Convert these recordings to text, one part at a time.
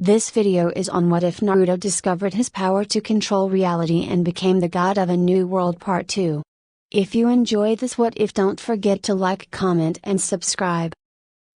This video is on what if Naruto discovered his power to control reality and became the god of a new world part 2. If you enjoyed this what if, don't forget to like, comment and subscribe.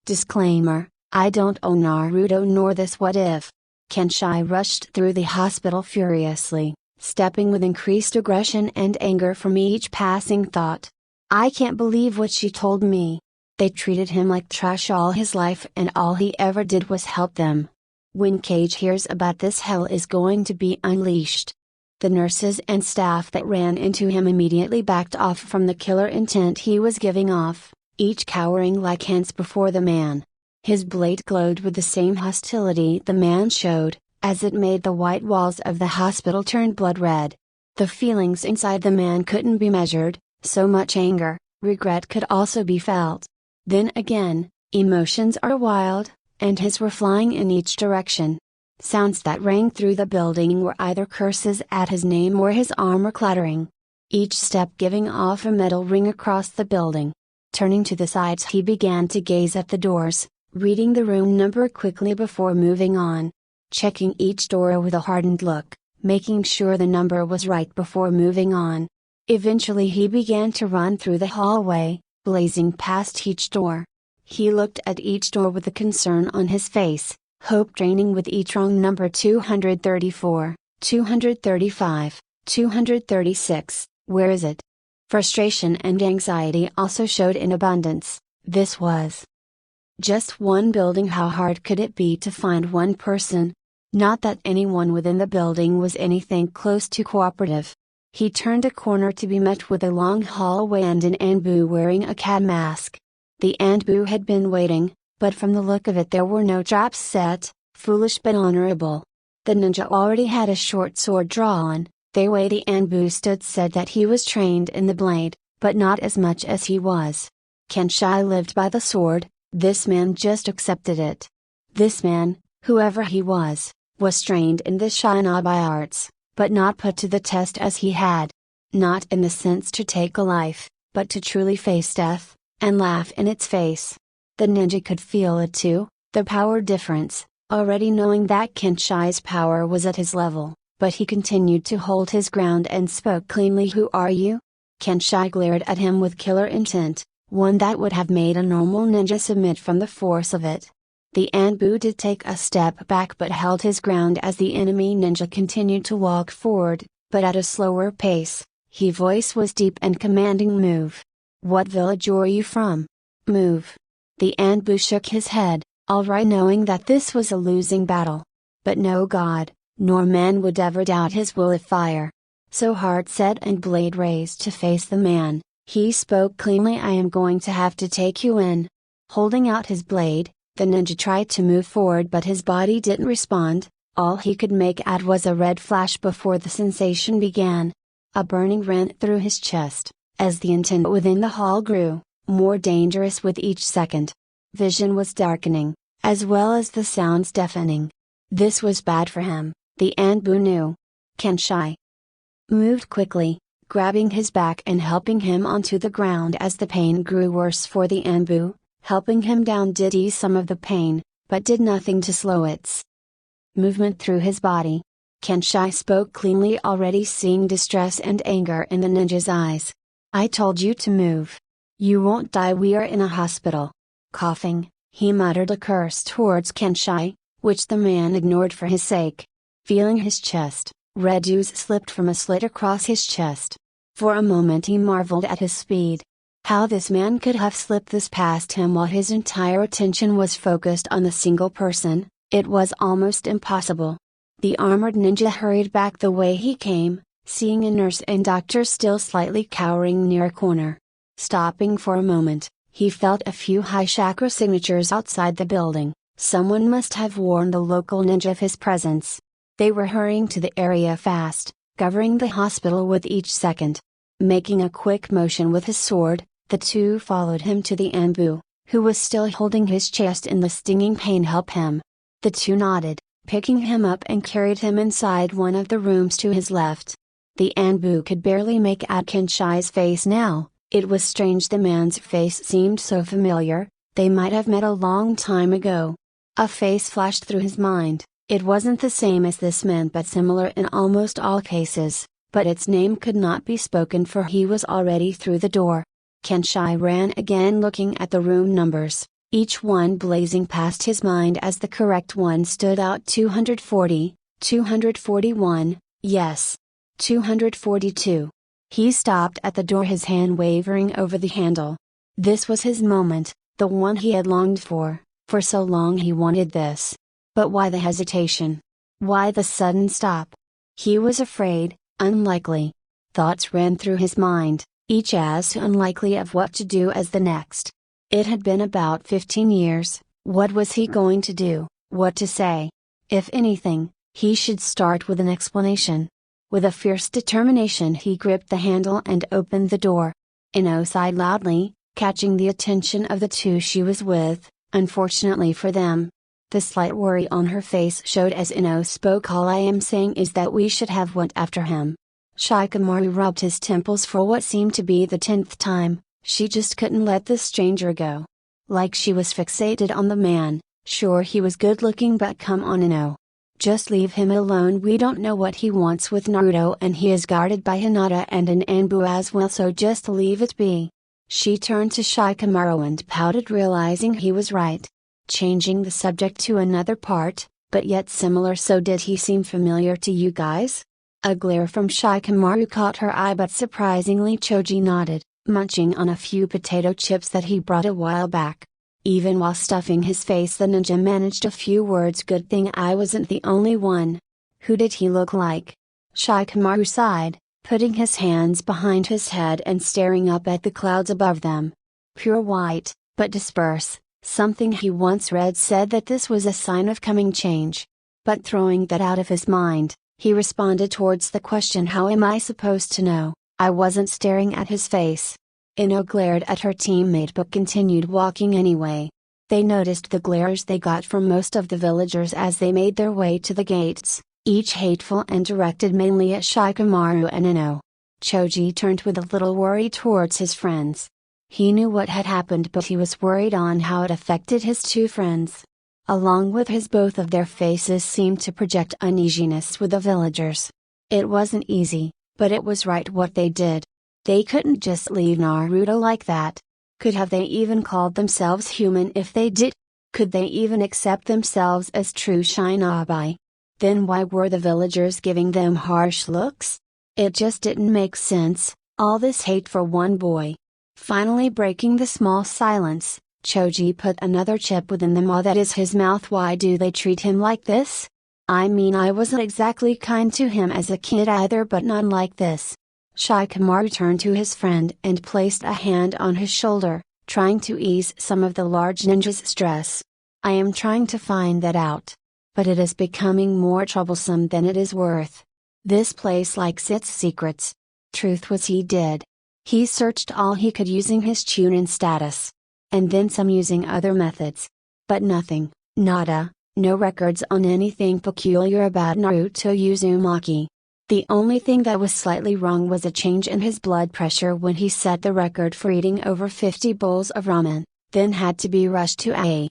Disclaimer, I don't own Naruto nor this what if. Kenshai rushed through the hospital furiously, stepping with increased aggression and anger from each passing thought. I can't believe what she told me. They treated him like trash all his life and all he ever did was help them. When Cage hears about this, hell is going to be unleashed. The nurses and staff that ran into him immediately backed off from the killer intent he was giving off, each cowering like hens before the man. His blade glowed with the same hostility the man showed, as it made the white walls of the hospital turn blood red. The feelings inside the man couldn't be measured, so much anger, regret could also be felt. Then again, emotions are wild, and his were flying in each direction. Sounds that rang through the building were either curses at his name or his armor clattering. Each step giving off a metal ring across the building. Turning to the sides, he began to gaze at the doors, reading the room number quickly before moving on. Checking each door with a hardened look, making sure the number was right before moving on. Eventually he began to run through the hallway, blazing past each door. He looked at each door with a concern on his face, hope draining with each wrong number. 234, 235, 236, where is it? Frustration and anxiety also showed in abundance. This was just one building. How hard could it be to find one person? Not that anyone within the building was anything close to cooperative. He turned a corner to be met with a long hallway and an Anbu wearing a cat mask. The Anbu had been waiting, but from the look of it there were no traps set, foolish but honorable. The ninja already had a short sword drawn. The way the Anbu stood said that he was trained in the blade, but not as much as he was. Kenshai lived by the sword, this man just accepted it. This man, whoever he was trained in the shinobi arts, but not put to the test as he had. Not in the sense to take a life, but to truly face death, and laugh in its face. The ninja could feel it too, the power difference, already knowing that Kenshai's power was at his level, but he continued to hold his ground and spoke cleanly. Who are you? Kenshai glared at him with killer intent, one that would have made a normal ninja submit from the force of it. The Anbu did take a step back but held his ground as the enemy ninja continued to walk forward, but at a slower pace. His voice was deep and commanding. Move. What village are you from? Move. The Anbu shook his head, alright, knowing that this was a losing battle. But no god, nor man would ever doubt his will if fire. So heart set and blade raised to face the man, he spoke cleanly. I am going to have to take you in. Holding out his blade, the ninja tried to move forward but his body didn't respond. All he could make out was a red flash before the sensation began. A burning ran through his chest, as the intent within the hall grew, more dangerous with each second. Vision was darkening, as well as the sounds deafening. This was bad for him, the Anbu knew. Kenshai moved quickly, grabbing his back and helping him onto the ground as the pain grew worse for the Anbu. Helping him down did ease some of the pain, but did nothing to slow its movement through his body. Kenshai spoke cleanly, already seeing distress and anger in the ninja's eyes. I told you to move. You won't die, we are in a hospital. Coughing, he muttered a curse towards Kenshai, which the man ignored for his sake. Feeling his chest, red ooze slipped from a slit across his chest. For a moment he marveled at his speed. How this man could have slipped this past him while his entire attention was focused on the single person, it was almost impossible. The armored ninja hurried back the way he came, seeing a nurse and doctor still slightly cowering near a corner. Stopping for a moment, he felt a few high chakra signatures outside the building. Someone must have warned the local ninja of his presence. They were hurrying to the area fast, covering the hospital with each second. Making a quick motion with his sword, the two followed him to the Anbu, who was still holding his chest in the stinging pain. Help him. The two nodded, picking him up and carried him inside one of the rooms to his left. The Anbu could barely make out Kenshai's face now. It was strange, the man's face seemed so familiar, they might have met a long time ago. A face flashed through his mind, It wasn't the same as this man but similar in almost all cases, but its name could not be spoken for he was already through the door. Kenshai ran again looking at the room numbers, each one blazing past his mind as the correct one stood out: 240, 241, yes. 242. He stopped at the door, his hand wavering over the handle. This was his moment, the one he had longed for so long he wanted this. But why the hesitation? Why the sudden stop? He was afraid, unlikely. Thoughts ran through his mind, each as unlikely of what to do as the next. It had been about 15 years, what was he going to do, what to say? If anything, he should start with an explanation. With a fierce determination he gripped the handle and opened the door. Ino sighed loudly, catching the attention of the two she was with, unfortunately for them. The slight worry on her face showed as Ino spoke. All I am saying is that we should have went after him. Shikamaru rubbed his temples for what seemed to be the 10th time, she just couldn't let this stranger go. Like she was fixated on the man. Sure, he was good looking, but come on Ino. Just leave him alone. We don't know what he wants with Naruto and he is guarded by Hinata and an Anbu as well, so just leave it be. She turned to Shikamaru and pouted, realizing he was right. Changing the subject to another part, but yet similar. So did he seem familiar to you guys? A glare from Shikamaru caught her eye, but surprisingly Choji nodded, munching on a few potato chips that he brought a while back. Even while stuffing his face the ninja managed a few words. Good thing I wasn't the only one. Who did he look like? Shikamaru sighed, putting his hands behind his head and staring up at the clouds above them. Pure white, but disperse. Something he once read said that this was a sign of coming change. But throwing that out of his mind, he responded towards the question, how am I supposed to know? I wasn't staring at his face. Ino glared at her teammate but continued walking anyway. They noticed the glares they got from most of the villagers as they made their way to the gates, each hateful and directed mainly at Shikamaru and Ino. Choji turned with a little worry towards his friends. He knew what had happened, but he was worried on how it affected his two friends. Along with his, both of their faces seemed to project uneasiness with the villagers. It wasn't easy, but it was right what they did. They couldn't just leave Naruto like that. Could have they even called themselves human if they did? Could they even accept themselves as true shinobi? Then why were the villagers giving them harsh looks? It just didn't make sense, all this hate for one boy. Finally breaking the small silence, Choji put another chip within the maw that is his mouth. Why do they treat him like this? I mean, I wasn't exactly kind to him as a kid either, but not like this. Shikamaru turned to his friend and placed a hand on his shoulder, trying to ease some of the large ninja's stress. I am trying to find that out. But it is becoming more troublesome than it is worth. This place likes its secrets. Truth was he did. He searched all he could using his Chunin status. And then some using other methods. But nothing, nada, no records on anything peculiar about Naruto Uzumaki. The only thing that was slightly wrong was a change in his blood pressure when he set the record for eating over 50 bowls of ramen, then had to be rushed to a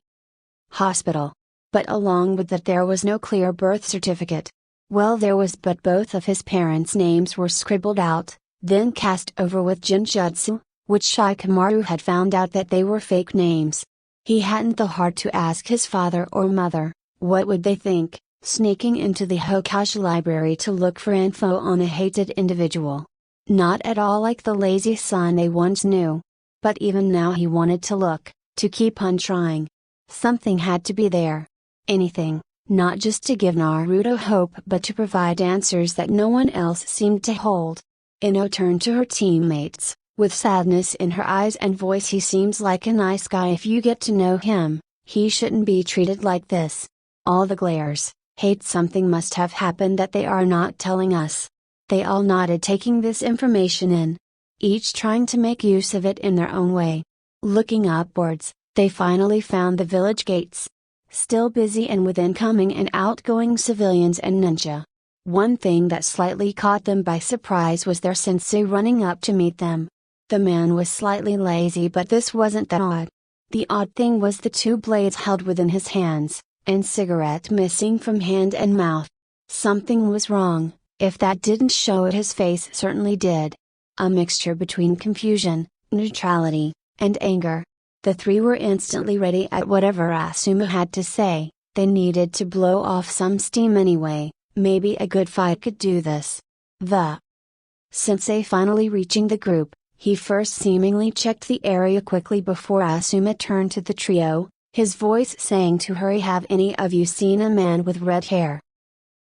hospital. But along with that there was no clear birth certificate. Well, there was, but both of his parents' names were scribbled out, then cast over with Genjutsu, which Shikamaru had found out that they were fake names. He hadn't the heart to ask his father or mother, what would they think, sneaking into the Hokage library to look for info on a hated individual. Not at all like the lazy son they once knew. But even now he wanted to look, to keep on trying. Something had to be there. Anything, not just to give Naruto hope but to provide answers that no one else seemed to hold. Ino turned to her teammates, with sadness in her eyes and voice. He seems like a nice guy. If you get to know him, he shouldn't be treated like this. All the glares, hate. Something must have happened that they are not telling us. They all nodded, taking this information in. Each trying to make use of it in their own way. Looking upwards, they finally found the village gates. Still busy and with incoming and outgoing civilians and ninja. One thing that slightly caught them by surprise was their sensei running up to meet them. The man was slightly lazy, but this wasn't that odd. The odd thing was the two blades held within his hands, and cigarette missing from hand and mouth. Something was wrong. If that didn't show it, his face certainly did. A mixture between confusion, neutrality, and anger. The three were instantly ready at whatever Asuma had to say. They needed to blow off some steam anyway. Maybe a good fight could do this. The sensei finally reaching the group, he first seemingly checked the area quickly before Asuma turned to the trio, his voice saying to her, "Have any of you seen a man with red hair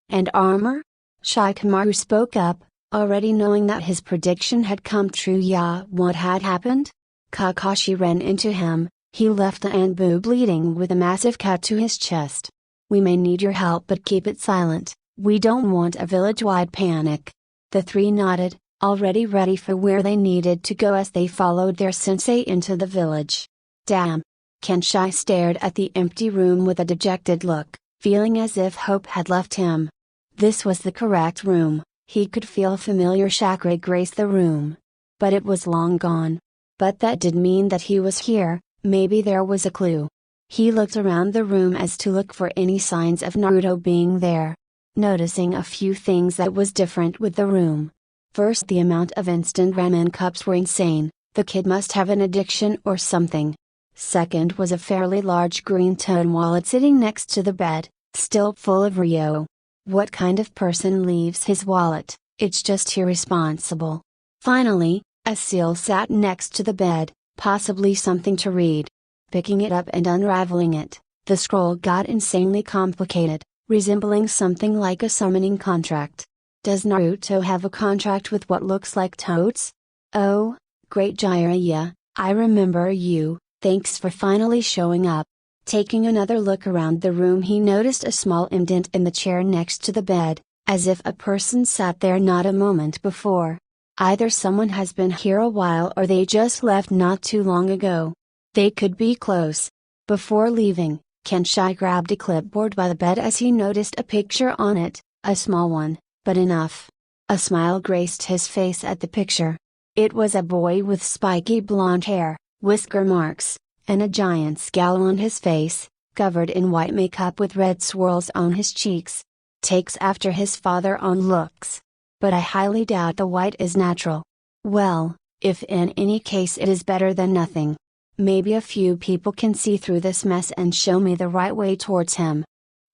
and armor?" Shikamaru spoke up, already knowing that his prediction had come true. "Yeah, what had happened?" Kakashi ran into him. He left the Anbu bleeding with a massive cut to his chest. "We may need your help, but keep it silent. We don't want a village-wide panic." The three nodded, already ready for where they needed to go as they followed their sensei into the village. Damn! Kenshai stared at the empty room with a dejected look, feeling as if hope had left him. This was the correct room, he could feel familiar chakra grace the room. But it was long gone. But that did mean that he was here, maybe there was a clue. He looked around the room as to look for any signs of Naruto being there. Noticing a few things that was different with the room. First, the amount of instant ramen cups were insane, the kid must have an addiction or something. Second was a fairly large green tone wallet sitting next to the bed, still full of Ryo. What kind of person leaves his wallet? It's just irresponsible. Finally, a seal sat next to the bed, possibly something to read. Picking it up and unraveling it, the scroll got insanely complicated, resembling something like a summoning contract. Does Naruto have a contract with what looks like toads? Oh, great Jiraiya, I remember you, thanks for finally showing up. Taking another look around the room, he noticed a small indent in the chair next to the bed, as if a person sat there not a moment before. Either someone has been here a while or they just left not too long ago. They could be close. Before leaving, Kenshai grabbed a clipboard by the bed as he noticed a picture on it, a small one, but enough. A smile graced his face at the picture. It was a boy with spiky blonde hair, whisker marks, and a giant scowl on his face, covered in white makeup with red swirls on his cheeks. Takes after his father on looks. But I highly doubt the white is natural. Well, if in any case it is better than nothing. Maybe a few people can see through this mess and show me the right way towards him.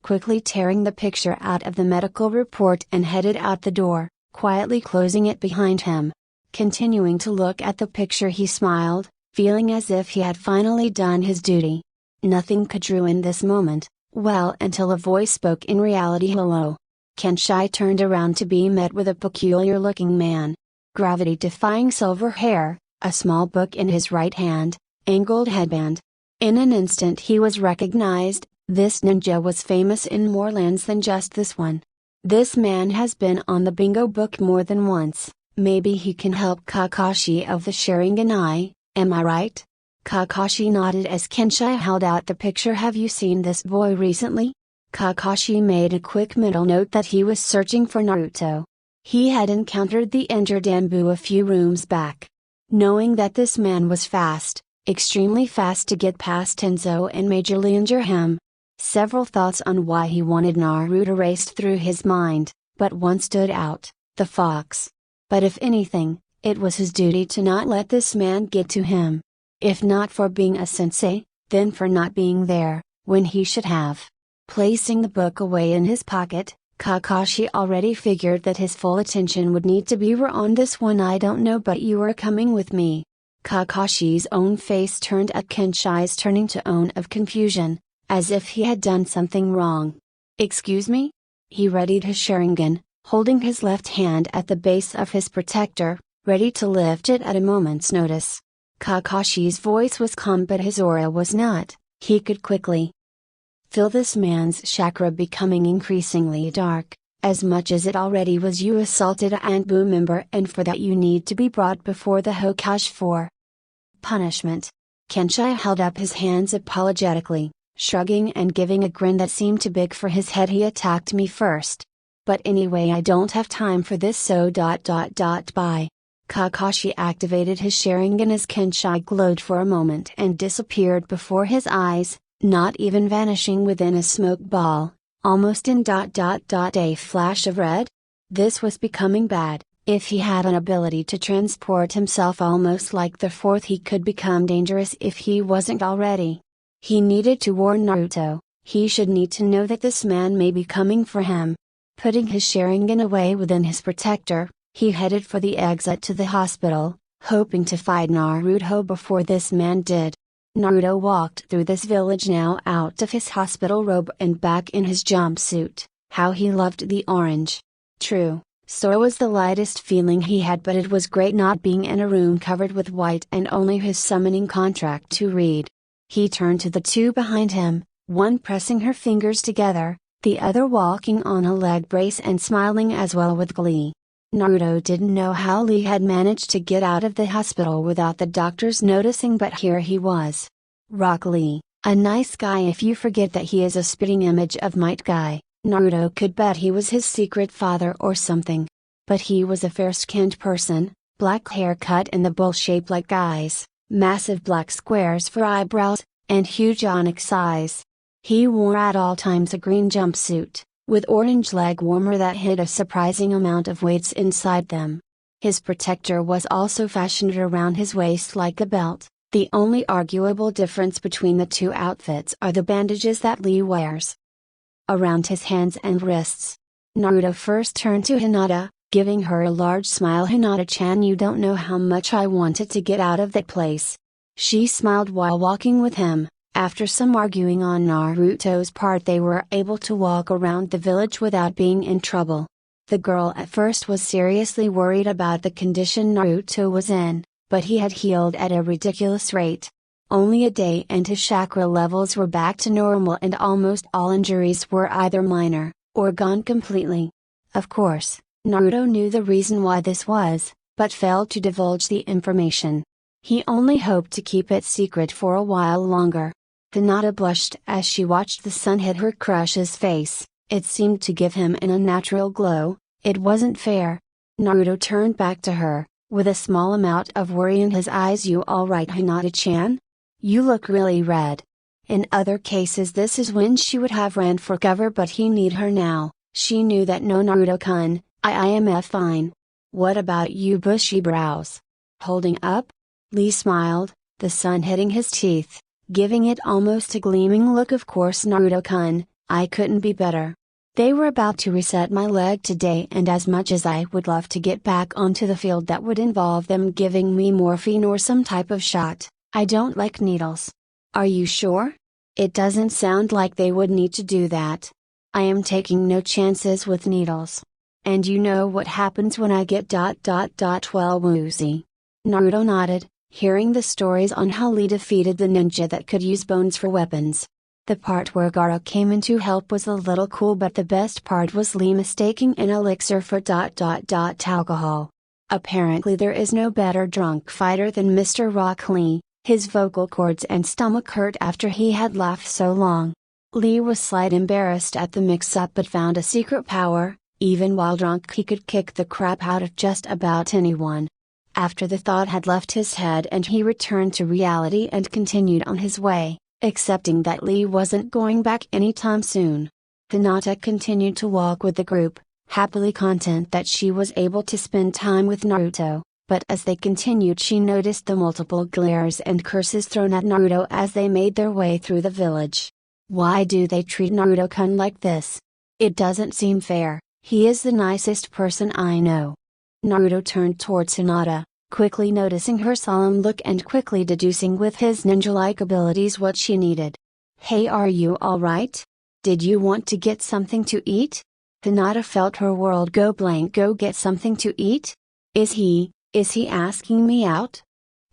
Quickly tearing the picture out of the medical report and headed out the door, quietly closing it behind him. Continuing to look at the picture, he smiled, feeling as if he had finally done his duty. Nothing could ruin this moment, well, until a voice spoke in reality. "Hello." Kenshai turned around to be met with a peculiar-looking man. Gravity-defying silver hair, a small book in his right hand, angled headband. In an instant he was recognized. This ninja was famous in more lands than just this one. This man has been on the bingo book more than once. Maybe he can help Kakashi of the Sharingan Eye, am I right? Kakashi nodded as Kenshai held out the picture. "Have you seen this boy recently?" Kakashi made a quick mental note that he was searching for Naruto. He had encountered the injured Anbu a few rooms back. Knowing that this man was fast, extremely fast to get past Tenzo and majorly injure him. Several thoughts on why he wanted Naruto raced through his mind, but one stood out, the fox. But if anything, it was his duty to not let this man get to him. If not for being a sensei, then for not being there, when he should have. Placing the book away in his pocket, Kakashi already figured that his full attention would need to be on this one. "I don't know, but you are coming with me." Kakashi's own face turned at Kenshai's turning to own of confusion, as if he had done something wrong. "Excuse me?" He readied his Sharingan, holding his left hand at the base of his protector, ready to lift it at a moment's notice. Kakashi's voice was calm, but his aura was not. He could quickly feel this man's chakra becoming increasingly dark. "As much as it already was, you assaulted a Anbu member, and for that you need to be brought before the Hokage for punishment." Kenshai held up his hands apologetically, shrugging and giving a grin that seemed too big for his head. "He attacked me first. But anyway, I don't have time for this, so bye." Kakashi activated his Sharingan as Kenshai glowed for a moment and disappeared before his eyes, not even vanishing within a smoke ball, almost in a flash of red? This was becoming bad. If he had an ability to transport himself almost like the fourth, he could become dangerous if he wasn't already. He needed to warn Naruto. He should need to know that this man may be coming for him. Putting his Sharingan away within his protector, he headed for the exit to the hospital, hoping to find Naruto before this man did. Naruto walked through this village now out of his hospital robe and back in his jumpsuit. How he loved the orange. True, so was the lightest feeling he had, but it was great not being in a room covered with white and only his summoning contract to read. He turned to the two behind him, one pressing her fingers together, the other walking on a leg brace and smiling as well with glee. Naruto didn't know how Lee had managed to get out of the hospital without the doctors noticing, but here he was. Rock Lee, a nice guy if you forget that he is a spitting image of Might Guy. Naruto could bet he was his secret father or something. But he was a fair-skinned person, black hair cut in the bowl shape like Guy's, massive black squares for eyebrows, and huge onyx eyes. He wore at all times a green jumpsuit, with orange leg warmer that hid a surprising amount of weights inside them. His protector was also fashioned around his waist like a belt. The only arguable difference between the two outfits are the bandages that Lee wears around his hands and wrists. Naruto first turned to Hinata, giving her a large smile. Hinata-chan, you don't know how much I wanted to get out of that place. She smiled while walking with him. After some arguing on Naruto's part, they were able to walk around the village without being in trouble. The girl at first was seriously worried about the condition Naruto was in, but he had healed at a ridiculous rate. Only a day and his chakra levels were back to normal, and almost all injuries were either minor, or gone completely. Of course, Naruto knew the reason why this was, but failed to divulge the information. He only hoped to keep it secret for a while longer. Hinata blushed as she watched the sun hit her crush's face. It seemed to give him an unnatural glow. It wasn't fair. Naruto turned back to her, with a small amount of worry in his eyes. You alright, Hinata-chan? You look really red. In other cases this is when she would have ran for cover, but he need her now. She knew that. No, Naruto-kun, I am fine. What about you? Bushy brows. Holding up? Lee smiled, the sun hitting his teeth, giving it almost a gleaming look. Of course, Naruto-kun, I couldn't be better. They were about to reset my leg today, and as much as I would love to get back onto the field, that would involve them giving me morphine or some type of shot. I don't like needles. Are you sure? It doesn't sound like they would need to do that. I am taking no chances with needles. And you know what happens when I get well woozy. Naruto nodded, hearing the stories on how Lee defeated the ninja that could use bones for weapons. The part where Gaara came in to help was a little cool, but the best part was Lee mistaking an elixir for alcohol. Apparently there is no better drunk fighter than Mr. Rock Lee. His vocal cords and stomach hurt after he had laughed so long. Lee was slightly embarrassed at the mix-up, but found a secret power. Even while drunk he could kick the crap out of just about anyone. After the thought had left his head and he returned to reality and continued on his way, accepting that Lee wasn't going back anytime soon. Hinata continued to walk with the group, happily content that she was able to spend time with Naruto, but as they continued she noticed the multiple glares and curses thrown at Naruto as they made their way through the village. Why do they treat Naruto-kun like this? It doesn't seem fair. He is the nicest person I know. Naruto turned towards Hinata, quickly noticing her solemn look and quickly deducing with his ninja-like abilities what she needed. Hey, are you alright? Did you want to get something to eat? Hinata felt her world go blank. Go get something to eat? Is he asking me out?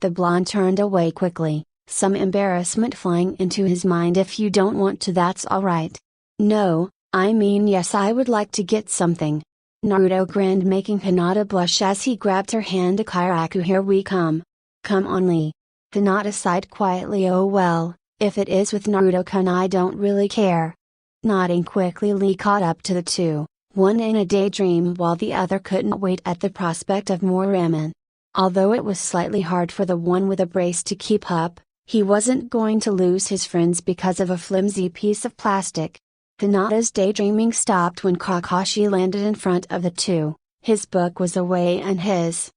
The blonde turned away quickly, some embarrassment flying into his mind. If you don't want to, that's alright. No, I mean yes, I would like to get something. Naruto grinned, making Hinata blush as he grabbed her hand. Kairaku, here we come. Come on, Lee. Hinata sighed quietly. Oh well, if it is with Naruto-kun I don't really care. Nodding quickly, Lee caught up to the two, one in a daydream while the other couldn't wait at the prospect of more ramen. Although it was slightly hard for the one with a brace to keep up, He wasn't going to lose his friends because of a flimsy piece of plastic. Hinata's daydreaming stopped when Kakashi landed in front of the two. His book was away and his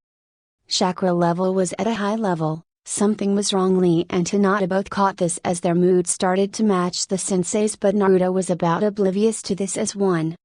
chakra level was at a high level. Something was wrong. Lee and Hinata both caught this as their mood started to match the sensei's, but Naruto was about oblivious to this as one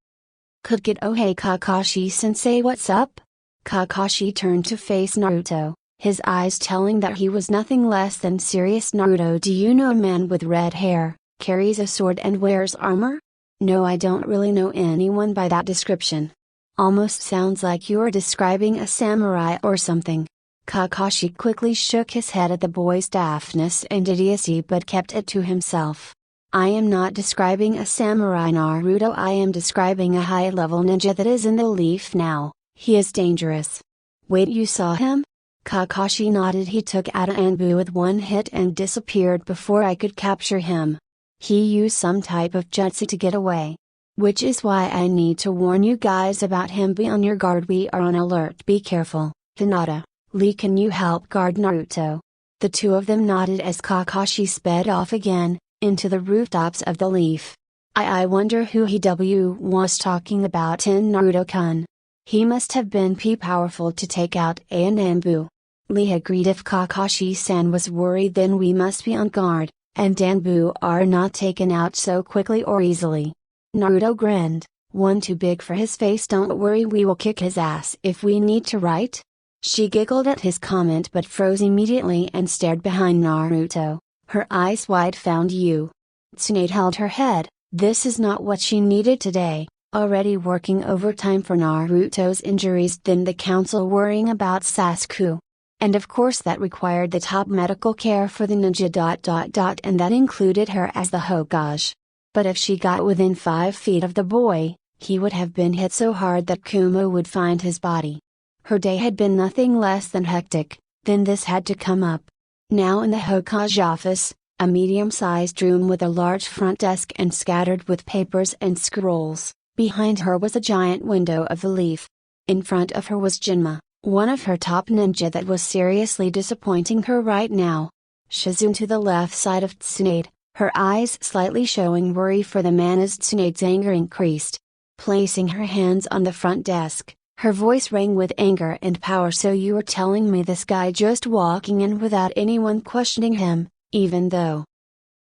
could get. Oh hey Kakashi-sensei, what's up? Kakashi turned to face Naruto, his eyes telling that he was nothing less than serious. Naruto, do you know a man with red hair, carries a sword and wears armor? No, I don't really know anyone by that description. Almost sounds like you're describing a samurai or something. Kakashi quickly shook his head at the boy's daftness and idiocy but kept it to himself. I am not describing a samurai, Naruto, I am describing a high-level ninja that is in the leaf now. He is dangerous. Wait, you saw him? Kakashi nodded. He took out Anbu with one hit and disappeared before I could capture him. He used some type of jutsu to get away. Which is why I need to warn you guys about him. Be on your guard, we are on alert. Be careful. Hinata, Lee, can you help guard Naruto? The two of them nodded as Kakashi sped off again, into the rooftops of the leaf. I wonder who he was talking about in Naruto-kun. He must have been powerful to take out Anbu. Lee agreed. If Kakashi-san was worried, then we must be on guard, and Anbu are not taken out so quickly or easily. Naruto grinned, one too big for his face. Don't worry, we will kick his ass if we need to, right? She giggled at his comment but froze immediately and stared behind Naruto, her eyes wide. Found you. Tsunade held her head. This is not what she needed today, already working overtime for Naruto's injuries, then the council worrying about Sasuke. And of course that required the top medical care for the ninja. And that included her as the Hokage. But if she got within 5 feet of the boy, he would have been hit so hard that Kumo would find his body. Her day had been nothing less than hectic, then this had to come up. Now in the Hokage office, a medium-sized room with a large front desk and scattered with papers and scrolls, behind her was a giant window of the leaf. In front of her was Jinma, one of her top ninja that was seriously disappointing her right now. Shizune to the left side of Tsunade, her eyes slightly showing worry for the man as Tsunade's anger increased. Placing her hands on the front desk, her voice rang with anger and power. So you were telling me this guy just walking in without anyone questioning him, even though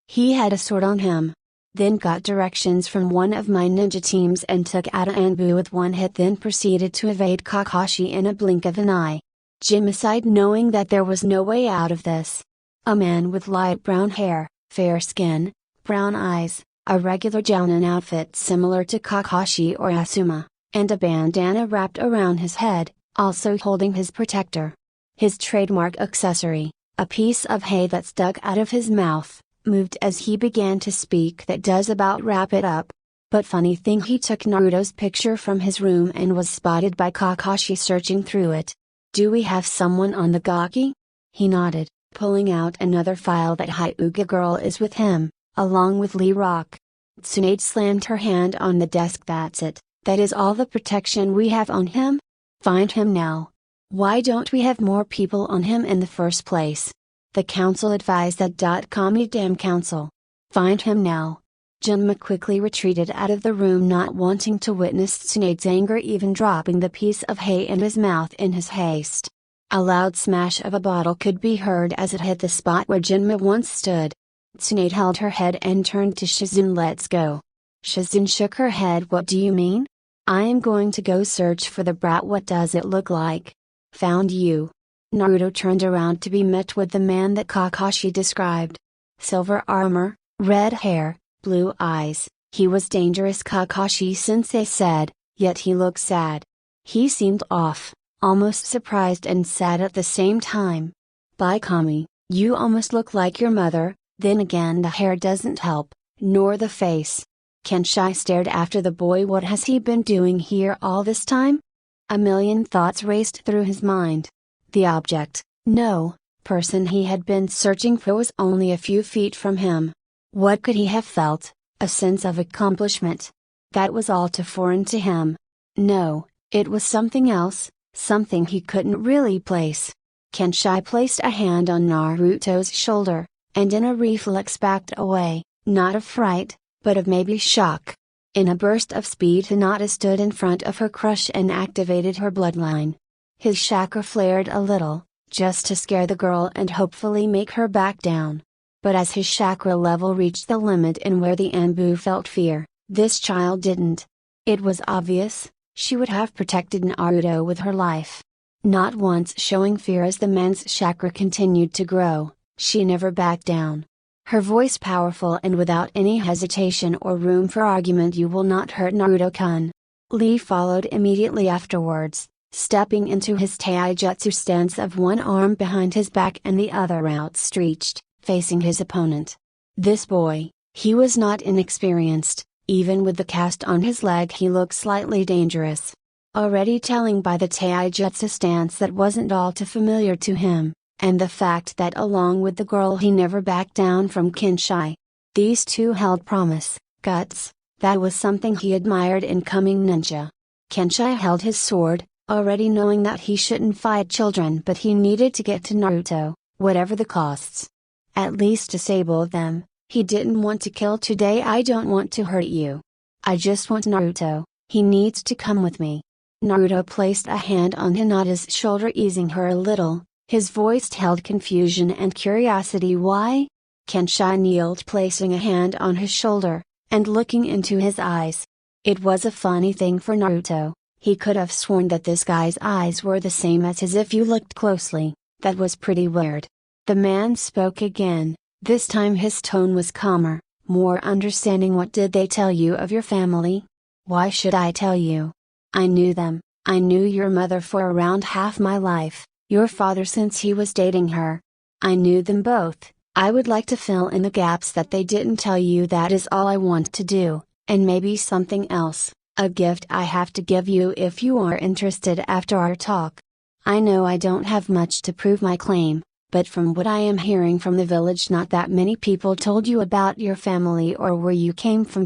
he had a sword on him, then got directions from one of my ninja teams and took out Anbu with one hit, then proceeded to evade Kakashi in a blink of an eye. Jinma sighed, knowing that there was no way out of this. A man with light brown hair, fair skin, brown eyes, a regular jounin outfit similar to Kakashi or Asuma, and a bandana wrapped around his head, also holding his protector. His trademark accessory, a piece of hay that stuck out of his mouth, moved as he began to speak. That does about wrap it up. But funny thing, he took Naruto's picture from his room and was spotted by Kakashi searching through it. Do we have someone on the Gaki? He nodded, pulling out another file. That Hyuga girl is with him, along with Lee Rock. Tsunade slammed her hand on the desk. That's it, that is all the protection we have on him? Find him now. Why don't we have more people on him in the first place? The council advised that. Damn council. Find him now. Jinma quickly retreated out of the room, not wanting to witness Tsunade's anger, even dropping the piece of hay in his mouth in his haste. A loud smash of a bottle could be heard as it hit the spot where Jinma once stood. Tsunade held her head and turned to Shizune. Let's go. Shizune shook her head. What do you mean? I am going to go search for the brat. What does it look like? Found you. Naruto turned around to be met with the man that Kakashi described. Silver armor, red hair, blue eyes. He was dangerous, Kakashi-sensei said, yet he looked sad. He seemed off, almost surprised and sad at the same time. By Kami, you almost look like your mother. Then again, the hair doesn't help, nor the face. Kenshai stared after the boy. What has he been doing here all this time? A million thoughts raced through his mind. The object, no, person he had been searching for was only a few feet from him. What could he have felt? A sense of accomplishment. That was all too foreign to him. No, it was something else, something he couldn't really place. Kenshai placed a hand on Naruto's shoulder, and in a reflex backed away, not of fright, but of maybe shock. In a burst of speed Hinata stood in front of her crush and activated her bloodline. His chakra flared a little, just to scare the girl and hopefully make her back down. But as his chakra level reached the limit and where the Anbu felt fear, this child didn't. It was obvious, she would have protected Naruto with her life. Not once showing fear as the man's chakra continued to grow, she never backed down. Her voice powerful and without any hesitation or room for argument. You will not hurt Naruto-kun. Lee followed immediately afterwards, stepping into his taijutsu stance of one arm behind his back and the other outstretched, facing his opponent. This boy, he was not inexperienced, even with the cast on his leg he looked slightly dangerous. Already telling by the taijutsu stance that wasn't all too familiar to him, and the fact that along with the girl he never backed down from Kenshai. These two held promise, guts, that was something he admired in coming ninja. Kenshai held his sword, already knowing that he shouldn't fight children but he needed to get to Naruto, whatever the costs. At least disable them. He didn't want to kill today. I don't want to hurt you. I just want Naruto, he needs to come with me. Naruto placed a hand on Hinata's shoulder, easing her a little. His voice held confusion and curiosity. Why? Kenshai kneeled, placing a hand on his shoulder, and looking into his eyes. It was a funny thing for Naruto, he could have sworn that this guy's eyes were the same as his if you looked closely. That was pretty weird. The man spoke again, this time his tone was calmer, more understanding. What did they tell you of your family? Why should I tell you? I knew them. I knew your mother for around half my life. Your father since he was dating her. I knew them both. I would like to fill in the gaps that they didn't tell you. That is all I want to do, and maybe something else, a gift I have to give you if you are interested after our talk. I know I don't have much to prove my claim, but from what I am hearing from the village not that many people told you about your family or where you came from.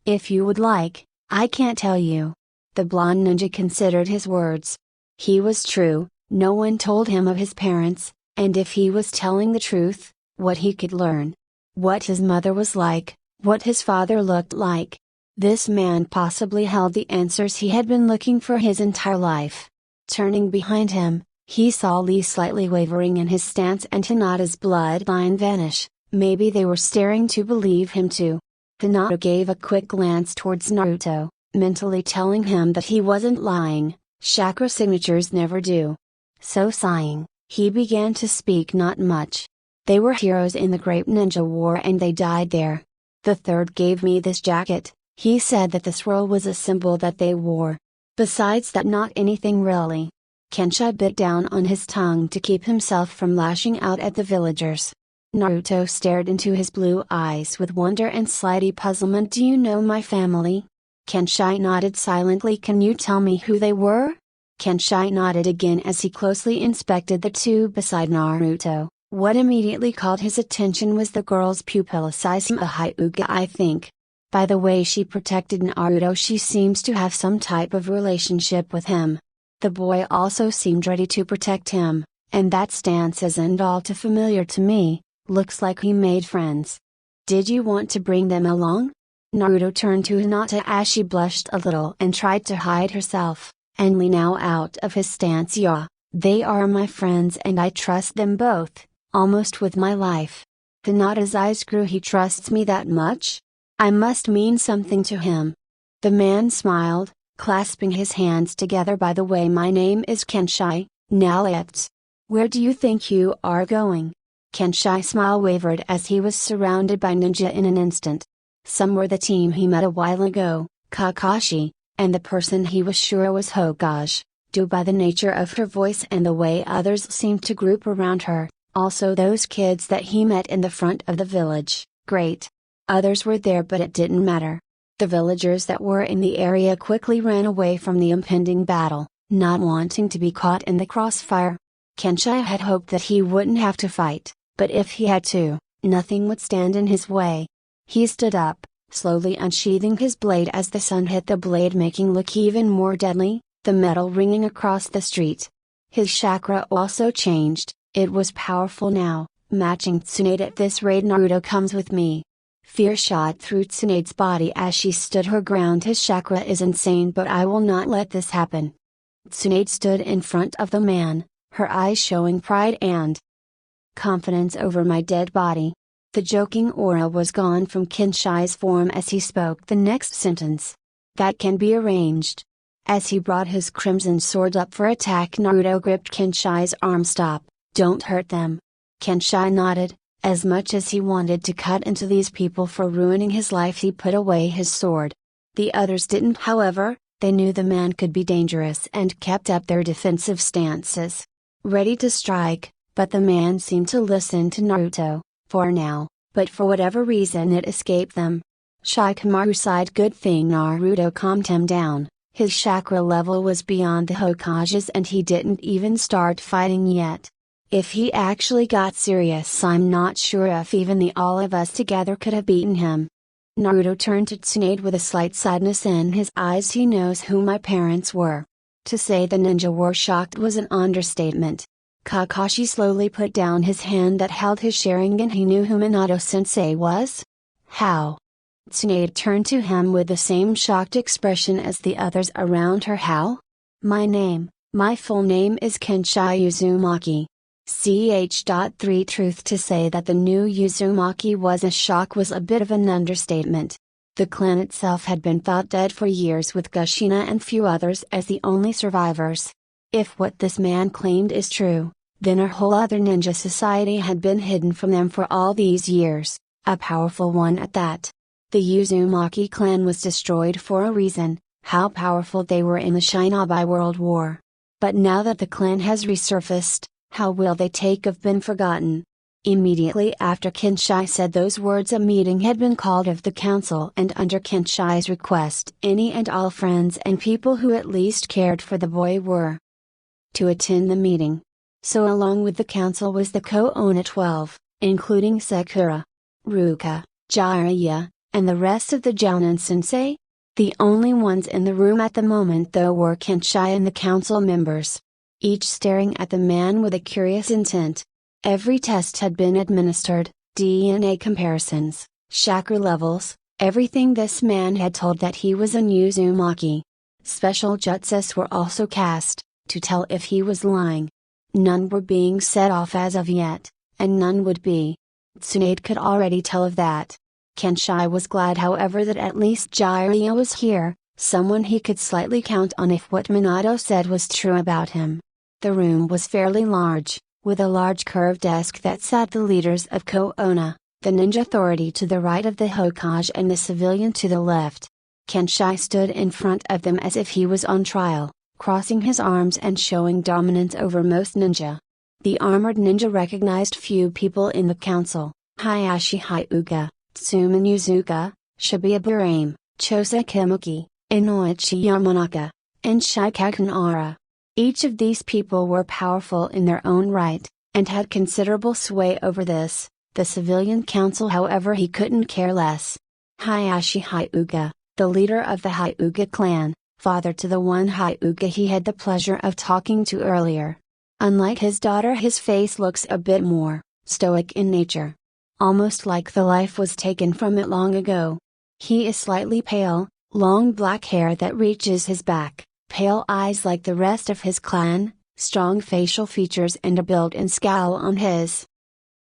If you would like, I can't tell you. The blonde ninja considered his words. He was true. No one told him of his parents, and if he was telling the truth, what he could learn. What his mother was like, what his father looked like. This man possibly held the answers he had been looking for his entire life. Turning behind him, he saw Lee slightly wavering in his stance and Hinata's bloodline vanish. Maybe they were staring to believe him too. Hinata gave a quick glance towards Naruto, mentally telling him that he wasn't lying, chakra signatures never do. So sighing, he began to speak. Not much. They were heroes in the Great Ninja War and they died there. The third gave me this jacket. He said that the swirl was a symbol that they wore. Besides that, not anything really. Kenshai bit down on his tongue to keep himself from lashing out at the villagers. Naruto stared into his blue eyes with wonder and slight puzzlement. Do you know my family? Kenshai nodded silently. Can you tell me who they were? Kenshai nodded again as he closely inspected the two beside Naruto. What immediately called his attention was the girl's pupil size. A Hyuga, I think. By the way she protected Naruto, she seems to have some type of relationship with him. The boy also seemed ready to protect him, and that stance isn't all too familiar to me. Looks like he made friends. Did you want to bring them along? Naruto turned to Hinata as she blushed a little and tried to hide herself, and Lee now out of his stance. Yeah, they are my friends and I trust them both, almost with my life. Hinata's eyes grew. He trusts me that much? I must mean something to him. The man smiled, clasping his hands together. By the way, my name is Kenshai. Now let's. Where do you think you are going? Kenshai's smile wavered as he was surrounded by ninja in an instant. Some were the team he met a while ago, Kakashi, and the person he was sure was Hokage, due by the nature of her voice and the way others seemed to group around her, also those kids that he met in the front of the village. Great. Others were there but it didn't matter. The villagers that were in the area quickly ran away from the impending battle, not wanting to be caught in the crossfire. Kenshai had hoped that he wouldn't have to fight, but if he had to, nothing would stand in his way. He stood up, slowly unsheathing his blade as the sun hit the blade, making look even more deadly, the metal ringing across the street. His chakra also changed, it was powerful now, Matching Tsunade. At this rate Naruto comes with me. Fear shot through Tsunade's body as she stood her ground. His chakra is insane, but I will not let this happen. Tsunade stood in front of the man, her eyes showing pride and confidence over my dead body. The joking aura was gone from Kenshai's form as he spoke the next sentence. That can be arranged. As he brought his crimson sword up for attack, Naruto gripped Kenshai's arm. Stop, don't hurt them. Kenshai nodded. As much as he wanted to cut into these people for ruining his life, he put away his sword. The others didn't, however. They knew the man could be dangerous and kept up their defensive stances, ready to strike, but the man seemed to listen to Naruto, for now, but for whatever reason it escaped them. Shikamaru sighed. Good thing Naruto calmed him down. His chakra level was beyond the Hokage's and he didn't even start fighting yet. If he actually got serious, I'm not sure if even the all of us together could have beaten him. Naruto turned to Tsunade with a slight sadness in his eyes. He knows who my parents were. To say the ninja were shocked was an understatement. Kakashi slowly put down his hand that held his Sharingan. He knew who Minato-sensei was? How? Tsunade turned to him with the same shocked expression as the others around her. How? My full name is Kenshai Uzumaki. Ch.3 Truth to say that the new Uzumaki was a shock was a bit of an understatement. The clan itself had been thought dead for years, with Kushina and few others as the only survivors. If what this man claimed is true, then a whole other ninja society had been hidden from them for all these years, a powerful one at that. The Uzumaki clan was destroyed for a reason, how powerful they were in the Shinobi World War. But now that the clan has resurfaced, how will they take have been forgotten? Immediately after Kenshai said those words, a meeting had been called of the council, and under Kenshai's request any and all friends and people who at least cared for the boy were to attend the meeting. So along with the council was the Koona 12, including Sakura, Ruka, Jiraiya, and the rest of the Jounin sensei. The only ones in the room at the moment though were Kenshai and the council members, each staring at the man with a curious intent. Every test had been administered, DNA comparisons, chakra levels, everything. This man had told that he was an Uzumaki. Special jutsus were also cast, to tell if he was lying. None were being set off as of yet, and none would be. Tsunade could already tell of that. Kenshai was glad, however, that at least Jiraiya was here, someone he could slightly count on if what Minato said was true about him. The room was fairly large, with a large curved desk that sat the leaders of Koona, the ninja authority to the right of the Hokage and the civilian to the left. Kenshai stood in front of them as if he was on trial, crossing his arms and showing dominance over most ninja. The armored ninja recognized few people in the council: Hayashi Hyuga, Tsuman Yuzuka, Shibuya Burame, Chosa Kimuki, Inoichi Yamanaka, and Shikakunara. Each of these people were powerful in their own right, and had considerable sway over this, the civilian council. However, he couldn't care less. Hayashi Hyuga, the leader of the Hyuga clan, father to the one Hyuga he had the pleasure of talking to earlier. Unlike his daughter, his face looks a bit more stoic in nature. Almost like the life was taken from it long ago. He is slightly pale, long black hair that reaches his back, pale eyes like the rest of his clan, strong facial features and a built-in scowl on his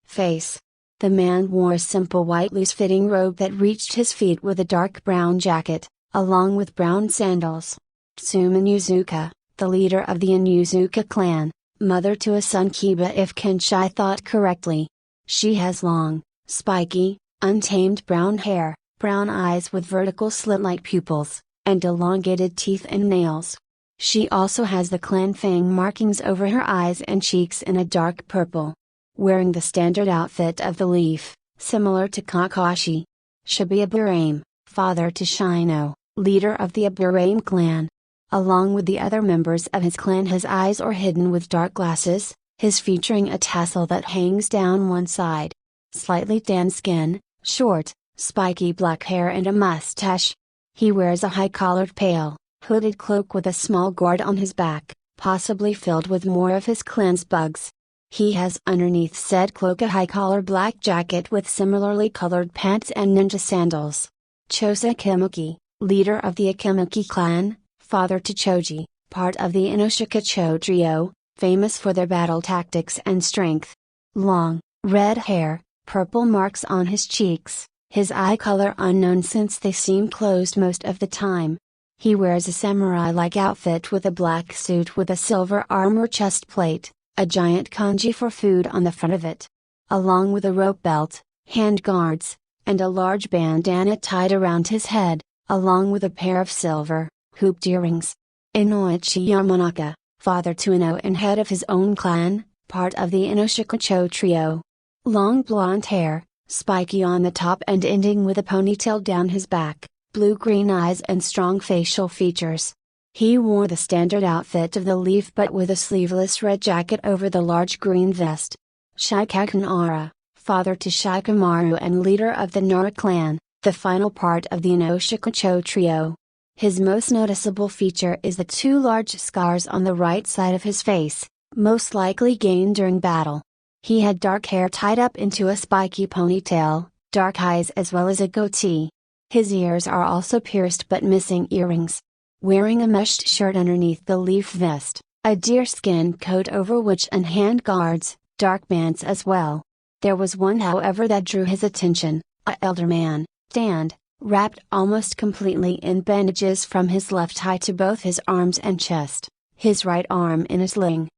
face. The man wore a simple white loose-fitting robe that reached his feet with a dark brown jacket, along with brown sandals. Tsuman Yuzuka, the leader of the Inuzuka clan, mother to a son Kiba if Kenshai thought correctly. She has long, spiky, untamed brown hair, brown eyes with vertical slit-like pupils, and elongated teeth and nails. She also has the clan fang markings over her eyes and cheeks in a dark purple. Wearing the standard outfit of the leaf, similar to Kakashi. Shibuya Burame, father to Shino, leader of the Burame clan. Along with the other members of his clan, his eyes are hidden with dark glasses, his featuring a tassel that hangs down one side. Slightly tanned skin, short, spiky black hair and a mustache. He wears a high-collared pale, hooded cloak with a small gourd on his back, possibly filled with more of his clan's bugs. He has underneath said cloak a high-collar black jacket with similarly colored pants and ninja sandals. Chosa Akimuki, leader of the Akimuki clan, father to Choji, part of the Inoshika-cho trio, famous for their battle tactics and strength. Long, red hair, purple marks on his cheeks, his eye color unknown since they seem closed most of the time. He wears a samurai-like outfit with a black suit with a silver armor chest plate, a giant kanji for food on the front of it, along with a rope belt, hand guards, and a large bandana tied around his head, along with a pair of silver, hooped earrings. Inoichi Yamanaka, father to Ino and head of his own clan, part of the Inoshika-cho trio. Long blonde hair, spiky on the top and ending with a ponytail down his back, blue-green eyes and strong facial features. He wore the standard outfit of the Leaf but with a sleeveless red jacket over the large green vest. Shikaku Nara, father to Shikamaru and leader of the Nara clan, the final part of the Inoshika-cho trio. His most noticeable feature is the two large scars on the right side of his face, most likely gained during battle. He had dark hair tied up into a spiky ponytail, dark eyes as well as a goatee. His ears are also pierced but missing earrings. Wearing a meshed shirt underneath the Leaf vest, a deerskin coat over which and hand guards, dark bands as well. There was one however that drew his attention, a elder man, stand, wrapped almost completely in bandages from his left eye to both his arms and chest, his right arm in a sling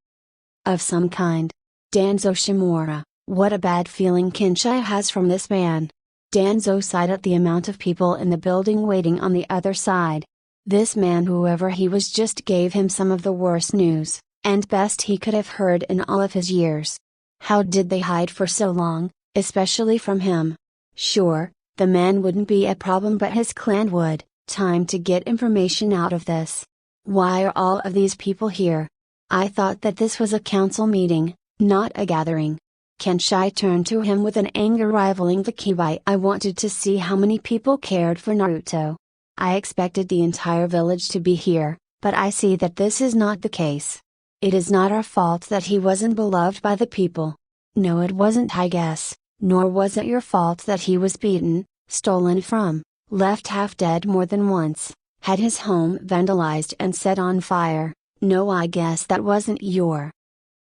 of some kind. Danzo Shimura, what a bad feeling Kinshai has from this man. Danzo sighed at the amount of people in the building waiting on the other side. This man, whoever he was, just gave him some of the worst news, and best he could have heard in all of his years. How did they hide for so long, especially from him? Sure, the man wouldn't be a problem but his clan would. Time to get information out of this. Why are all of these people here? I thought that this was a council meeting, not a gathering. Kenshai turned to him with an anger rivaling the kibai. I wanted to see how many people cared for Naruto. I expected the entire village to be here, but I see that this is not the case. It is not our fault that he wasn't beloved by the people. No, it wasn't, I guess, nor was it your fault that he was beaten, stolen from, left half dead more than once, had his home vandalized and set on fire. No, I guess that wasn't your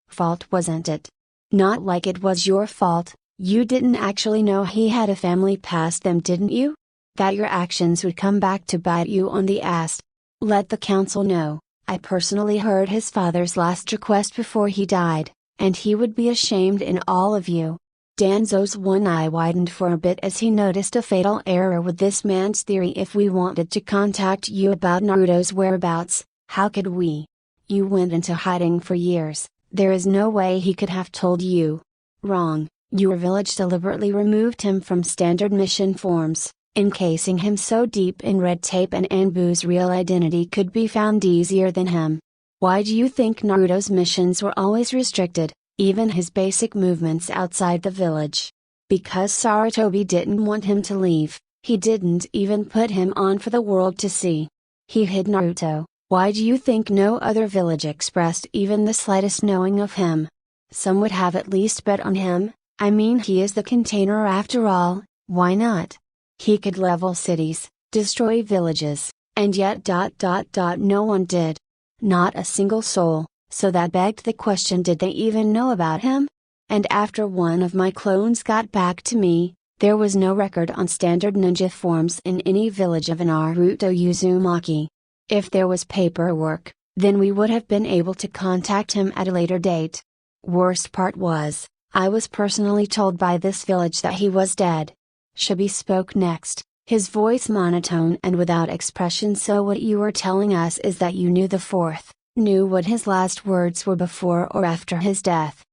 fault, wasn't it? Not like it was your fault. You didn't actually know he had a family past them, didn't you? That your actions would come back to bite you on the ass. Let the council know, I personally heard his father's last request before he died, and he would be ashamed in all of you. Danzo's one eye widened for a bit as he noticed a fatal error with this man's theory. If we wanted to contact you about Naruto's whereabouts, how could we? You went into hiding for years, there is no way he could have told you. Wrong, your village deliberately removed him from standard mission forms, encasing him so deep in red tape and Anbu's real identity could be found easier than him. Why do you think Naruto's missions were always restricted, even his basic movements outside the village? Because Sarutobi didn't want him to leave, he didn't even put him on for the world to see. He hid Naruto. Why do you think no other village expressed even the slightest knowing of him? Some would have at least bet on him. I mean, he is the container after all, why not? He could level cities, destroy villages, and yet no one did. Not a single soul, so that begged the question, did they even know about him? And after one of my clones got back to me, there was no record on standard ninja forms in any village of Naruto Uzumaki. If there was paperwork, then we would have been able to contact him at a later date. Worst part was, I was personally told by this village that he was dead. Shibi spoke next, his voice monotone and without expression. So what you were telling us is that you knew the fourth, knew what his last words were before or after his death.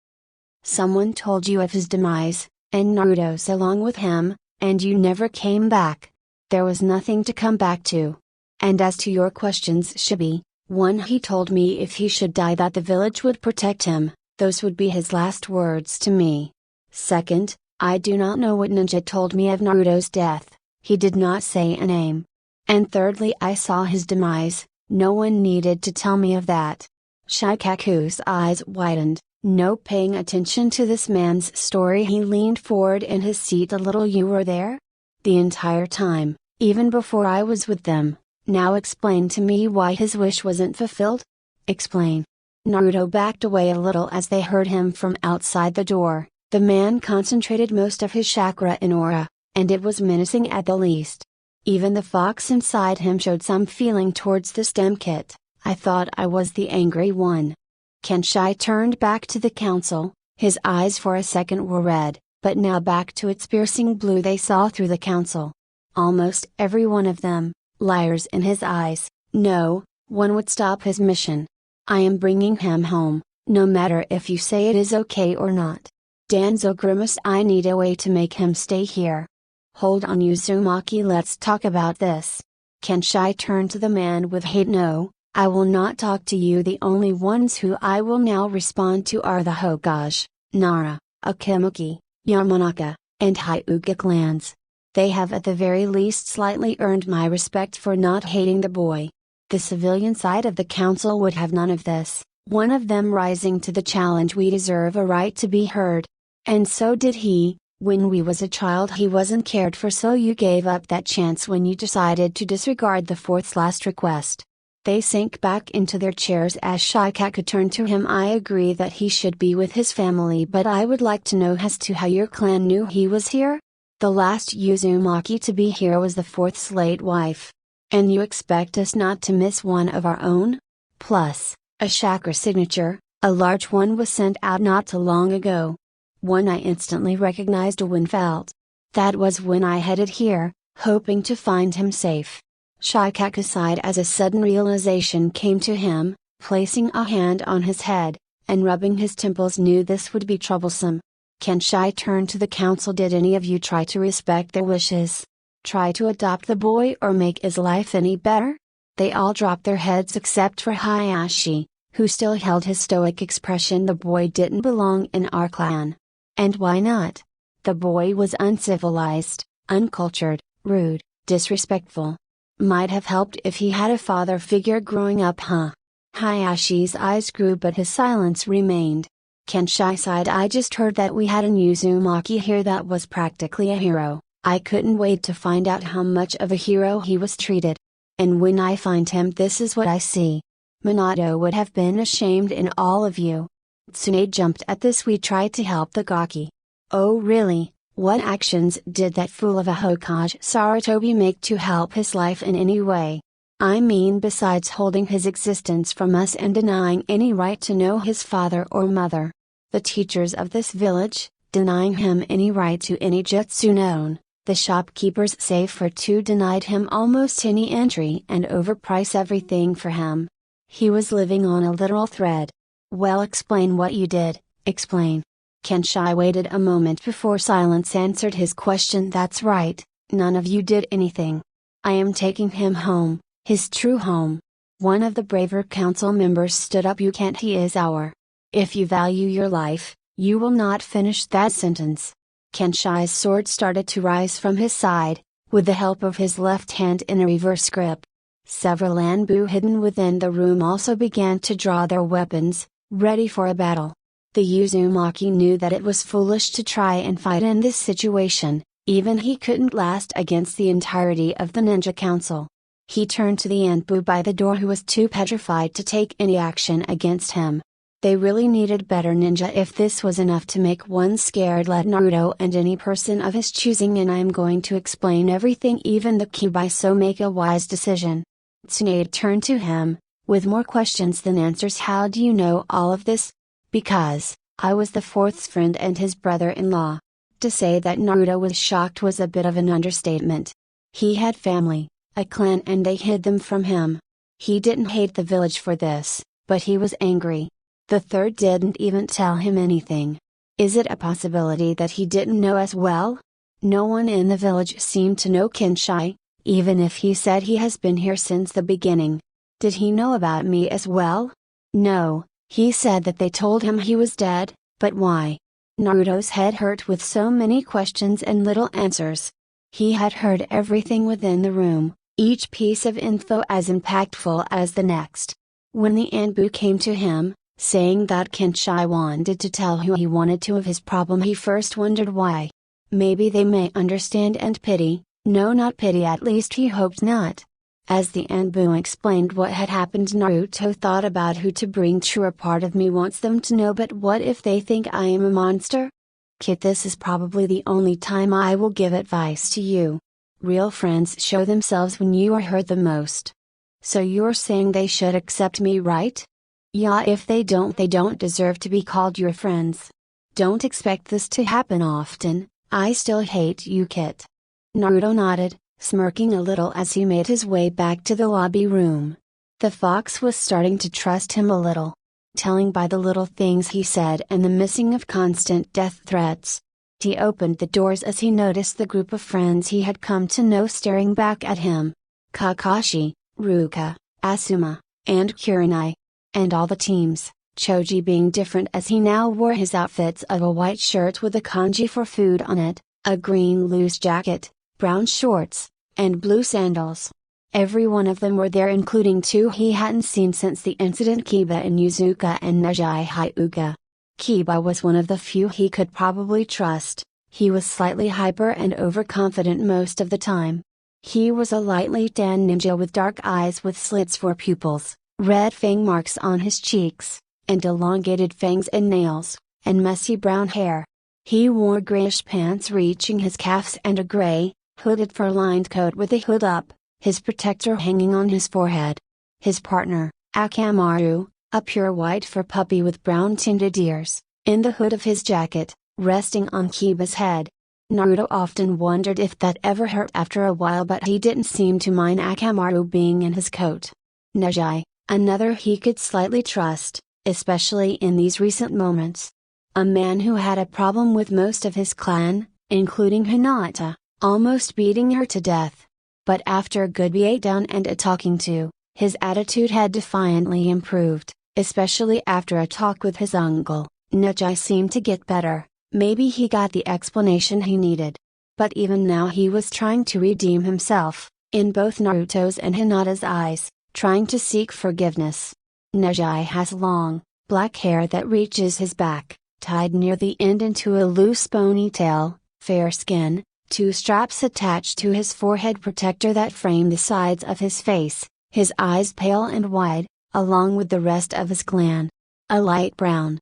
Someone told you of his demise, and Naruto's along with him, and you never came back. There was nothing to come back to. And as to your questions, Shibi, one, he told me if he should die that the village would protect him, those would be his last words to me. Second, I do not know what ninja told me of Naruto's death, he did not say a name. And thirdly, I saw his demise, no one needed to tell me of that. Shikaku's eyes widened, No paying attention to this man's story, he leaned forward in his seat a little. You were there? The entire time, even before I was with them. Now explain to me why his wish wasn't fulfilled? Explain. Naruto backed away a little as they heard him from outside the door. The man concentrated most of his chakra in aura, and it was menacing at the least. Even the fox inside him showed some feeling towards the stem kit. I thought I was the angry one. Kenshai turned back to the council, his eyes for a second were red, but now back to its piercing blue. They saw through the council. Almost every one of them, liars in his eyes. No, one would stop his mission. I am bringing him home, no matter if you say it is okay or not. Danzo grimaced. I need a way to make him stay here. Hold on Uzumaki, let's talk about this. Kenshai turned to the man with hate. No, I will not talk to you. The only ones who I will now respond to are the Hokage, Nara, Akumuki, Yamanaka, and Hyuga clans. They have at the very least slightly earned my respect for not hating the boy. The civilian side of the council would have none of this, one of them rising to the challenge. We deserve a right to be heard. And so did he. When we was a child he wasn't cared for, so you gave up that chance when you decided to disregard the fourth's last request. They sank back into their chairs as Shikaku turned to him. I agree that he should be with his family, but I would like to know as to how your clan knew he was here? The last Uzumaki to be here was the fourth's late wife. And you expect us not to miss one of our own? Plus, a chakra signature, a large one was sent out not too long ago. One I instantly recognized when felt. That was when I headed here, hoping to find him safe. Shikaku sighed as a sudden realization came to him, placing a hand on his head, and rubbing his temples. Knew this would be troublesome. Kenshai turned to the council. Did any of you try to respect their wishes? Try to adopt the boy or make his life any better? They all dropped their heads except for Hayashi, who still held his stoic expression. The boy didn't belong in our clan. And why not? The boy was uncivilized, uncultured, rude, disrespectful. Might have helped if he had a father figure growing up, huh? Hayashi's eyes grew but his silence remained. Kenshai sighed. I just heard that we had an Uzumaki here that was practically a hero. I couldn't wait to find out how much of a hero he was treated. And when I find him, this is what I see. Minato would have been ashamed in all of you. Tsunade jumped at this. We tried to help the Gaki. Oh really? What actions did that fool of a Hokage Sarutobi make to help his life in any way? I mean, besides holding his existence from us and denying any right to know his father or mother. The teachers of this village, denying him any right to any jutsu known. The shopkeepers save for two denied him almost any entry and overprice everything for him. He was living on a literal thread. Well, explain what you did, explain. Kenshai waited a moment before silence answered his question. That's right, none of you did anything. I am taking him home, his true home. One of the braver council members stood up. You can't, he is our. If you value your life, you will not finish that sentence. Kenshai's sword started to rise from his side, with the help of his left hand in a reverse grip. Several Anbu hidden within the room also began to draw their weapons, ready for a battle. The Uzumaki knew that it was foolish to try and fight in this situation, even he couldn't last against the entirety of the ninja council. He turned to the Anbu by the door, who was too petrified to take any action against him. They really needed better ninja if this was enough to make one scared. Let Naruto and any person of his choosing, and I am going to explain everything, even the Kyuubi, so make a wise decision. Tsunade turned to him, with more questions than answers. How do you know all of this? Because, I was the fourth's friend and his brother-in-law. To say that Naruto was shocked was a bit of an understatement. He had family, a clan, and they hid them from him. He didn't hate the village for this, but he was angry. The third didn't even tell him anything. Is it a possibility that he didn't know as well? No one in the village seemed to know Kenshai, even if he said he has been here since the beginning. Did he know about me as well? No, he said that they told him he was dead, but why? Naruto's head hurt with so many questions and little answers. He had heard everything within the room, each piece of info as impactful as the next. When the Anbu came to him, saying that Kenshai wanted to tell who he wanted to of his problem. He first wondered why. Maybe they may understand and pity. No, not pity, at least he hoped not. As the Anbu explained what had happened, Naruto thought about who to bring. Sure, a part of me wants them to know, but what if they think I am a monster? Kid, this is probably the only time I will give advice to you. Real friends show themselves when you are hurt the most. So you're saying they should accept me, right? Yeah, if they don't deserve to be called your friends. Don't expect this to happen often. I still hate you, Kit. Naruto nodded, smirking a little as he made his way back to the lobby room. The fox was starting to trust him a little. Telling by the little things he said and the missing of constant death threats. He opened the doors as he noticed the group of friends he had come to know staring back at him. Kakashi, Ruka, Asuma, and Kurenai. And all the teams, Choji being different as he now wore his outfits of a white shirt with a kanji for food on it, a green loose jacket, brown shorts, and blue sandals. Every one of them were there, including two he hadn't seen since the incident, Kiba and Yuzuka and Neji Hyuga. Kiba was one of the few he could probably trust. He was slightly hyper and overconfident most of the time. He was a lightly tanned ninja with dark eyes with slits for pupils, red fang marks on his cheeks, and elongated fangs and nails, and messy brown hair. He wore grayish pants reaching his calves and a gray, hooded fur-lined coat with a hood up, his protector hanging on his forehead. His partner, Akamaru, a pure white fur puppy with brown tinted ears, in the hood of his jacket, resting on Kiba's head. Naruto often wondered if that ever hurt after a while, but he didn't seem to mind Akamaru being in his coat. Neji, another he could slightly trust, especially in these recent moments. A man who had a problem with most of his clan, including Hinata, almost beating her to death. But after a good beatdown and a talking to, his attitude had defiantly improved, especially after a talk with his uncle. Neji seemed to get better, maybe he got the explanation he needed. But even now he was trying to redeem himself, in both Naruto's and Hinata's eyes, trying to seek forgiveness. Neji has long, black hair that reaches his back, tied near the end into a loose ponytail, fair skin, two straps attached to his forehead protector that frame the sides of his face, his eyes pale and wide, along with the rest of his clan. A light brown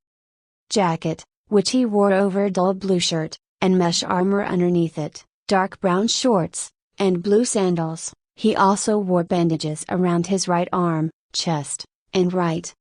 jacket, which he wore over a dull blue shirt, and mesh armor underneath it, dark brown shorts, and blue sandals. He also wore bandages around his right arm, chest, and right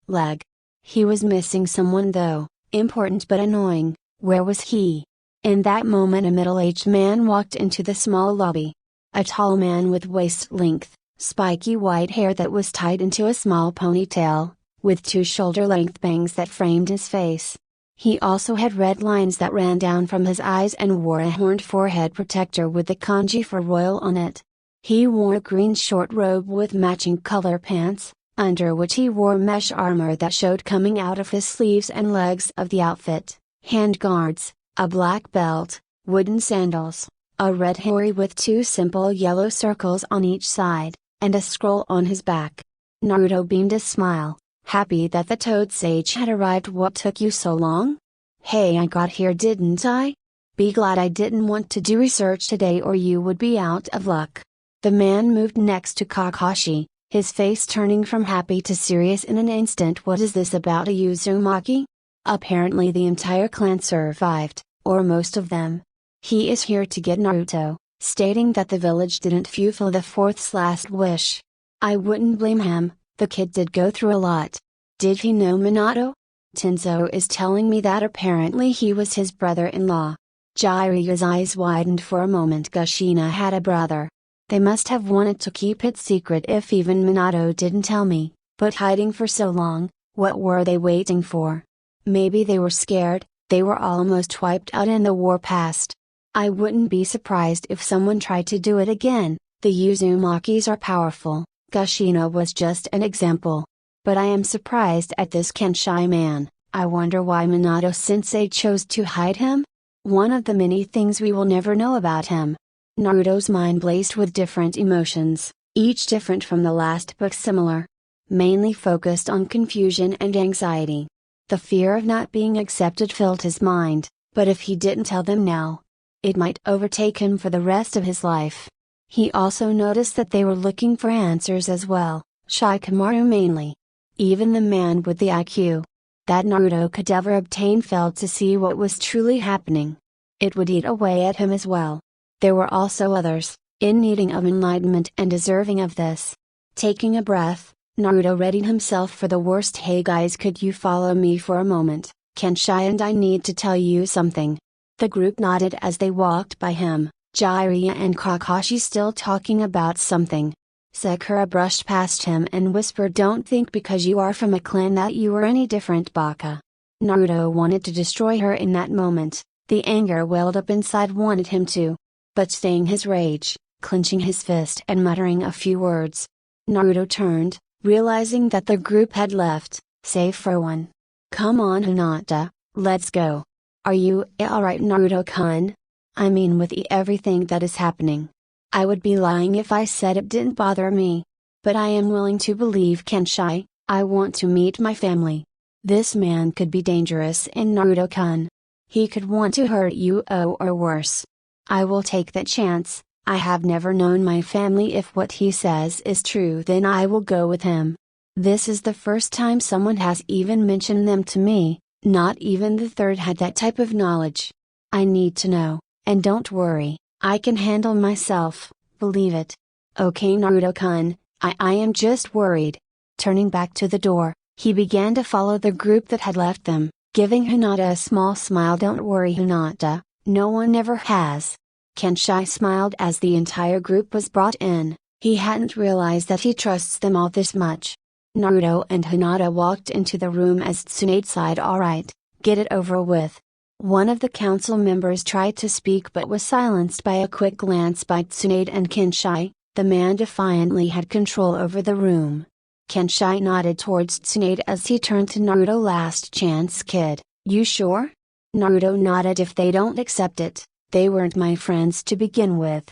leg. He was missing someone though, important but annoying. Where was he? In that moment a middle-aged man walked into the small lobby. A tall man with waist-length, spiky white hair that was tied into a small ponytail, with two shoulder-length bangs that framed his face. He also had red lines that ran down from his eyes and wore a horned forehead protector with the kanji for royal on it. He wore a green short robe with matching color pants, under which he wore mesh armor that showed coming out of his sleeves and legs of the outfit, hand guards, a black belt, wooden sandals, a red hori with two simple yellow circles on each side, and a scroll on his back. Naruto beamed a smile, happy that the Toad Sage had arrived. What took you so long? Hey, I got here, didn't I? Be glad I didn't want to do research today or you would be out of luck. The man moved next to Kakashi, his face turning from happy to serious in an instant. What is this about a Uzumaki? Apparently the entire clan survived, or most of them. He is here to get Naruto, stating that the village didn't fulfill the fourth's last wish. I wouldn't blame him, the kid did go through a lot. Did he know Minato? Tenzo is telling me that apparently he was his brother-in-law. Jiraiya's eyes widened for a moment. Kushina had a brother. They must have wanted to keep it secret if even Minato didn't tell me, but hiding for so long, what were they waiting for? Maybe they were scared. They were almost wiped out in the war past. I wouldn't be surprised if someone tried to do it again. The Uzumakis are powerful. Kushina was just an example. But I am surprised at this Kenshai man. I wonder why Minato sensei chose to hide him? One of the many things we will never know about him. Naruto's mind blazed with different emotions, each different from the last but similar. mainly focused on confusion and anxiety. The fear of not being accepted filled his mind, but if he didn't tell them now, it might overtake him for the rest of his life. He also noticed that they were looking for answers as well, Shikamaru mainly. Even the man with the IQ that Naruto could ever obtain failed to see what was truly happening. It would eat away at him as well. There were also others, in needing of enlightenment and deserving of this. Taking a breath, Naruto readied himself for the worst. Hey guys, could you follow me for a moment? Kenshai and I need to tell you something. The group nodded as they walked by him, Jiraiya and Kakashi still talking about something. Sakura brushed past him and whispered, "Don't think because you are from a clan that you are any different, Baka." Naruto wanted to destroy her in that moment. The anger welled up inside, wanted him to. But staying his rage, clenching his fist and muttering a few words, Naruto turned, realizing that the group had left, save for one. "Come on Hinata, let's go." "Are you alright, Naruto-kun? I mean with everything that is happening. I would be lying if I said it didn't bother me. But I am willing to believe Kenshai. I want to meet my family. This man could be dangerous, and Naruto-kun, he could want to hurt you or worse. I will take that chance. I have never known my family. If what he says is true, then I will go with him. This is the first time someone has even mentioned them to me, not even the third had that type of knowledge. I need to know, and don't worry, I can handle myself, believe it." "Okay Naruto-kun, I am just worried." Turning back to the door, he began to follow the group that had left them, giving Hinata a small smile. "Don't worry Hinata, no one ever has." Kenshai smiled as the entire group was brought in. He hadn't realized that he trusts them all this much. Naruto and Hinata walked into the room as Tsunade sighed. "Alright, get it over with." One of the council members tried to speak but was silenced by a quick glance by Tsunade and Kenshai. The man defiantly had control over the room. Kenshai nodded towards Tsunade as he turned to Naruto. "Last chance, kid, you sure?" Naruto nodded. "If they don't accept it, they weren't my friends to begin with."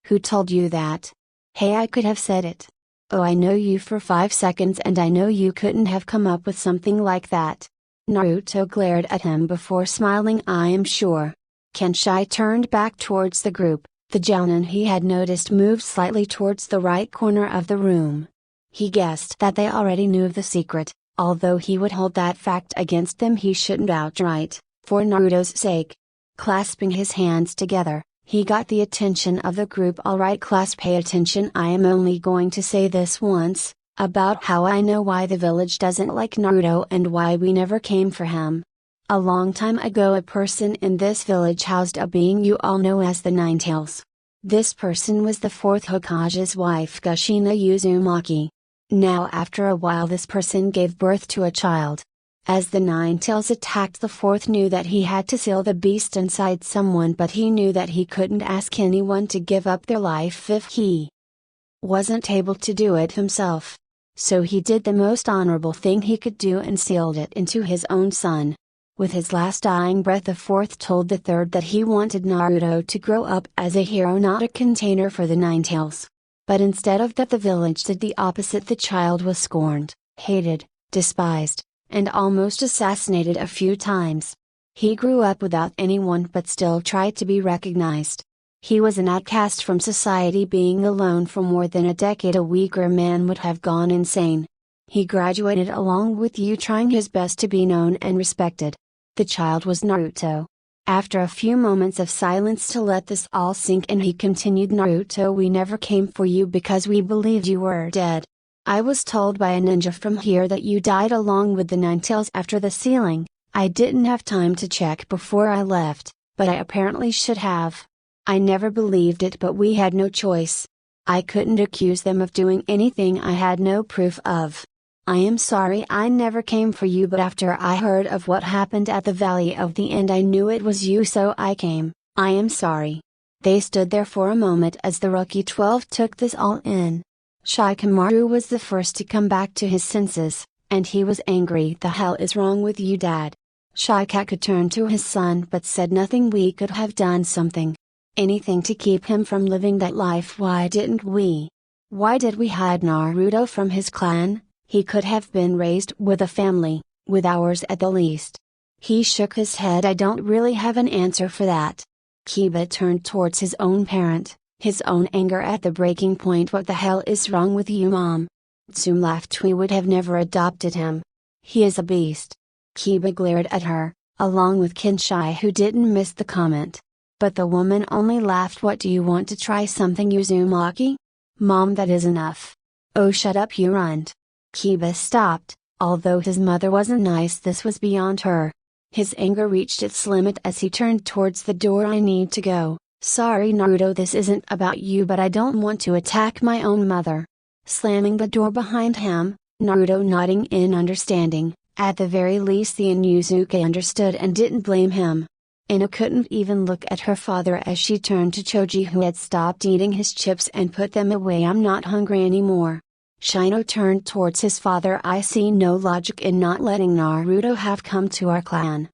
"Who told you that?" "Hey, I could have said it. Oh, I know you for 5 seconds and I know you couldn't have come up with something like that." Naruto glared at him before smiling. "I am sure." Kenshai turned back towards the group. The Jounin he had noticed moved slightly towards the right corner of the room. He guessed that they already knew of the secret, although he would hold that fact against them. He shouldn't outright, for Naruto's sake. Clasping his hands together, he got the attention of the group. "Alright class, pay attention. I am only going to say this once, about how I know why the village doesn't like Naruto and why we never came for him. A long time ago a person in this village housed a being you all know as the Ninetales. This person was the 4th Hokage's wife Kushina Uzumaki. Now after a while this person gave birth to a child. As the Ninetales attacked, the 4th knew that he had to seal the beast inside someone, but he knew that he couldn't ask anyone to give up their life if he wasn't able to do it himself. So he did the most honorable thing he could do and sealed it into his own son. With his last dying breath the 4th told the 3rd that he wanted Naruto to grow up as a hero, not a container for the Ninetales. But instead of that the village did the opposite. The child was scorned, hated, despised, and almost assassinated a few times. He grew up without anyone but still tried to be recognized. He was an outcast from society. Being alone for more than a decade, a weaker man would have gone insane. He graduated along with you, trying his best to be known and respected. The child was Naruto. After a few moments of silence to let this all sink in, he continued, "Naruto, we never came for you because we believed you were dead. I was told by a ninja from here that you died along with the Ninetales after the sealing. I didn't have time to check before I left, but I apparently should have. I never believed it, but we had no choice. I couldn't accuse them of doing anything I had no proof of. I am sorry I never came for you, but after I heard of what happened at the Valley of the End I knew it was you, so I came. I am sorry." They stood there for a moment as the rookie 12 took this all in. Shikamaru was the first to come back to his senses, and he was angry. "The hell is wrong with you, Dad?" Shikaku turned to his son but said nothing. "We could have done something. Anything to keep him from living that life. Why didn't we? Why did we hide Naruto from his clan?" He could have been raised with a family, with ours at the least. He shook his head. I don't really have an answer for that. Kiba turned towards his own parent, his own anger at the breaking point. What the hell is wrong with you, Mom? Tsum laughed. We would have never adopted him. He is a beast. Kiba glared at her, along with Kinshai, who didn't miss the comment. But the woman only laughed. What, do you want to try something, Uzumaki? Mom, that is enough. Oh, shut up, you runt. Kiba stopped. Although his mother wasn't nice, this was beyond her. His anger reached its limit as he turned towards the door. I need to go. Sorry, Naruto, this isn't about you, but I don't want to attack my own mother. Slamming the door behind him, Naruto nodding in understanding. At the very least the Inosuke understood and didn't blame him. Ino couldn't even look at her father as she turned to Choji, who had stopped eating his chips and put them away. I'm not hungry anymore. Shino turned towards his father. I see no logic in not letting Naruto have come to our clan.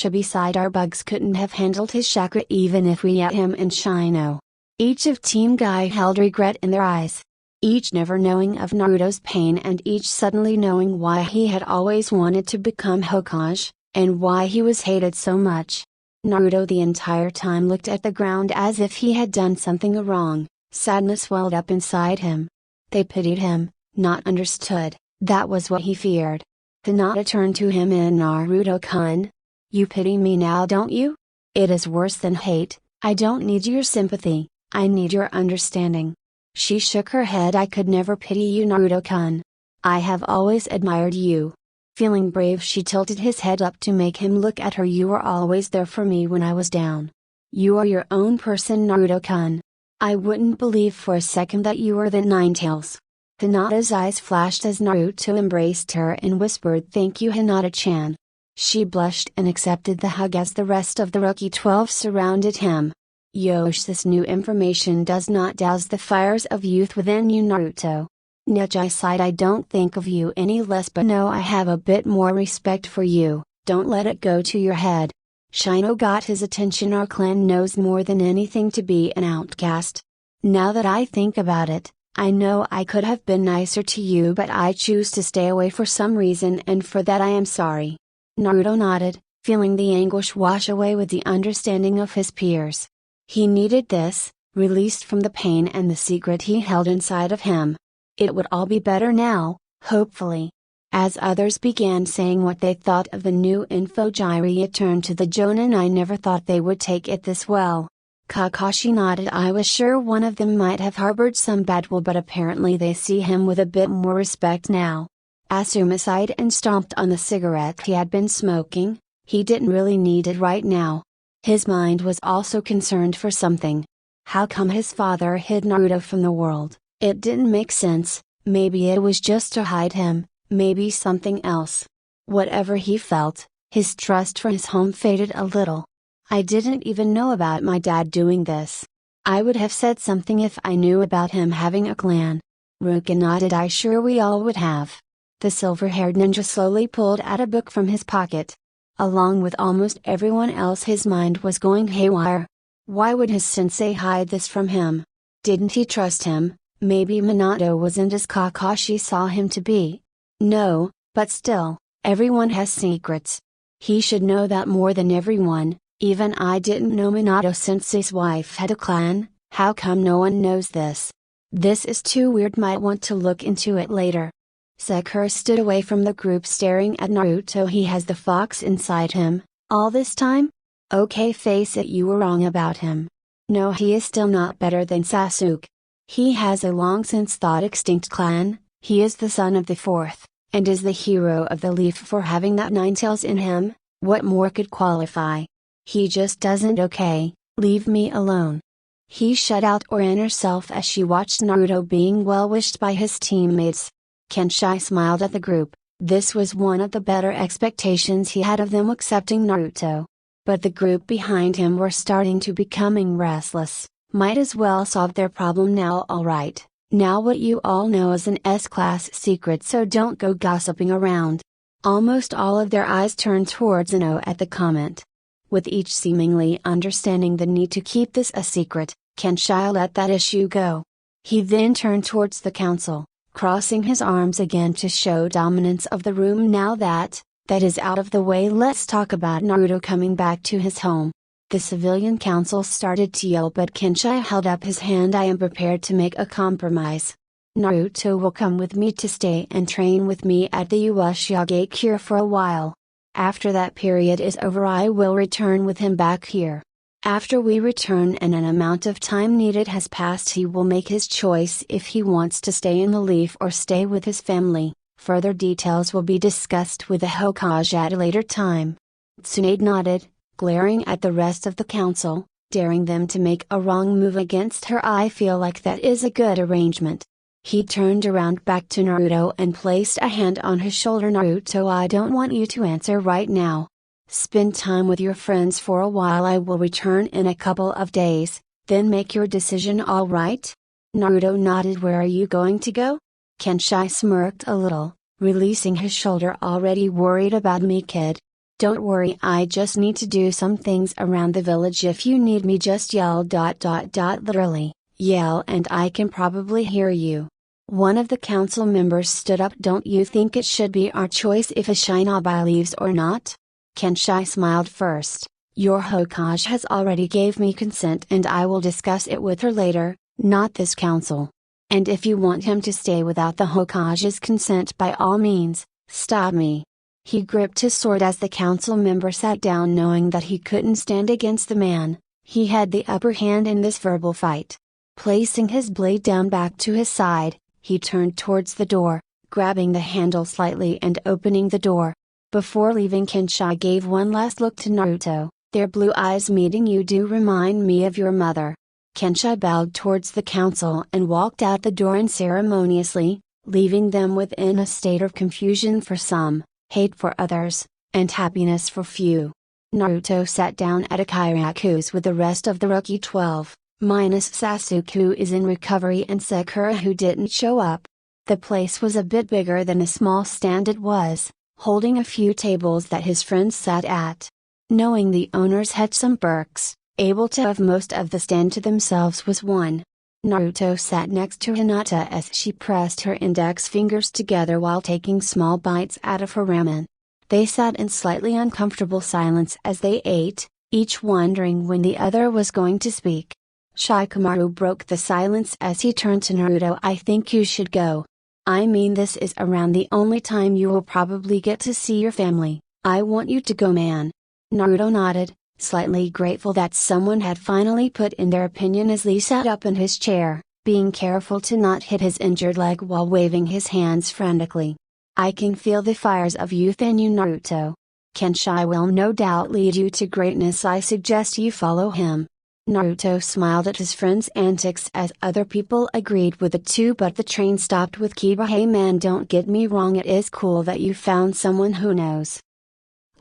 Beside, our bugs couldn't have handled his chakra even if we ate him and Shino. Each of Team Guy held regret in their eyes. Each never knowing of Naruto's pain and each suddenly knowing why he had always wanted to become Hokage, and why he was hated so much. Naruto the entire time looked at the ground as if he had done something wrong. Sadness welled up inside him. They pitied him, not understood. That was what he feared. Hinata turned to him. In Naruto-kun, you pity me now, don't you? It is worse than hate. I don't need your sympathy, I need your understanding. She shook her head. I could never pity you, Naruto-kun. I have always admired you. Feeling brave, she tilted his head up to make him look at her. You were always there for me when I was down. You are your own person, Naruto-kun. I wouldn't believe for a second that you were the Ninetales. Hinata's eyes flashed as Naruto embraced her and whispered, thank you, Hinata-chan. She blushed and accepted the hug as the rest of the Rookie 12 surrounded him. Yosh, this new information does not douse the fires of youth within you, Naruto. Neji sighed. I don't think of you any less, but no, I have a bit more respect for you. Don't let it go to your head. Shino got his attention. Our clan knows more than anything to be an outcast. Now that I think about it, I know I could have been nicer to you, but I choose to stay away for some reason, and for that I am sorry. Naruto nodded, feeling the anguish wash away with the understanding of his peers. He needed this, released from the pain and the secret he held inside of him. It would all be better now, hopefully. As others began saying what they thought of the new info, Jiraiya turned to the Jonin. I never thought they would take it this well. Kakashi nodded. I was sure one of them might have harbored some bad will, but apparently they see him with a bit more respect now. Asuma sighed and stomped on the cigarette he had been smoking. He didn't really need it right now. His mind was also concerned for something. How come his father hid Naruto from the world? It didn't make sense. Maybe it was just to hide him, maybe something else. Whatever he felt, his trust for his home faded a little. I didn't even know about my dad doing this. I would have said something if I knew about him having a clan. Ruka nodded. I sure we all would have. The silver-haired ninja slowly pulled out a book from his pocket. Along with almost everyone else, his mind was going haywire. Why would his sensei hide this from him? Didn't he trust him? Maybe Minato wasn't as Kakashi saw him to be. No, but still, everyone has secrets. He should know that more than everyone. Even I didn't know Minato sensei's wife had a clan. How come no one knows this? This is too weird. Might want to look into it later. Sakura stood away from the group staring at Naruto. He has the fox inside him, all this time? Okay, face it, you were wrong about him. No, he is still not better than Sasuke. He has a long since thought extinct clan. He is the son of the fourth, and is the hero of the leaf for having that Ninetales in him. What more could qualify? He just doesn't. Okay, leave me alone. He shut out her inner self as she watched Naruto being well wished by his teammates. Kenshai smiled at the group. This was one of the better expectations he had of them accepting Naruto. But the group behind him were starting to becoming restless. Might as well solve their problem now. Alright, now what you all know is an S-class secret, so don't go gossiping around. Almost all of their eyes turned towards Ino at the comment. With each seemingly understanding the need to keep this a secret, Kenshai let that issue go. He then turned towards the council. crossing his arms again to show dominance of the room. Now that is out of the way, let's talk about Naruto coming back to his home. The civilian council started to yell, but Kenshai held up his hand. I am prepared to make a compromise. Naruto will come with me to stay and train with me at the Ueshiage for a while. After that period is over, I will return with him back here. After we return and an amount of time needed has passed, he will make his choice if he wants to stay in the leaf or stay with his family. Further details will be discussed with the Hokage at a later time. Tsunade nodded, glaring at the rest of the council, daring them to make a wrong move against her. I feel like that is a good arrangement. He turned around back to Naruto and placed a hand on his shoulder. Naruto, I don't want you to answer right now. Spend time with your friends for a while. I will return in a couple of days, then make your decision, alright? Naruto nodded. Where are you going to go? Kenshai smirked a little, releasing his shoulder. Already worried about me, kid? Don't worry, I just need to do some things around the village. If you need me, just yell ... Literally, yell and I can probably hear you. One of the council members stood up. Don't you think it should be our choice if a shinobi leaves or not? Kenshai smiled. First, your Hokage has already gave me consent and I will discuss it with her later, not this council. And if you want him to stay without the Hokage's consent, by all means, stop me. He gripped his sword as the council member sat down, knowing that he couldn't stand against the man. He had the upper hand in this verbal fight. Placing his blade down back to his side, he turned towards the door, grabbing the handle slightly and opening the door. Before leaving, Kenshai gave one last look to Naruto, their blue eyes meeting. You do remind me of your mother. Kenshai bowed towards the council and walked out the door unceremoniously, leaving them within a state of confusion for some, hate for others, and happiness for few. Naruto sat down at a Kairaku's with the rest of the rookie 12, minus Sasuke, who is in recovery, and Sakura, who didn't show up. The place was a bit bigger than a small stand it was, holding a few tables that his friends sat at. Knowing the owners had some perks, able to have most of the stand to themselves was one. Naruto sat next to Hinata as she pressed her index fingers together while taking small bites out of her ramen. They sat in slightly uncomfortable silence as they ate, each wondering when the other was going to speak. Shikamaru broke the silence as he turned to Naruto. I think you should go. I mean, this is around the only time you will probably get to see your family. I want you to go, man. Naruto nodded, slightly grateful that someone had finally put in their opinion as Lee sat up in his chair, being careful to not hit his injured leg while waving his hands frantically. I can feel the fires of youth in you, Naruto. Kenshai will no doubt lead you to greatness. I suggest you follow him. Naruto smiled at his friend's antics as other people agreed with the two, but the train stopped with Kiba. Hey man, don't get me wrong, it is cool that you found someone who knows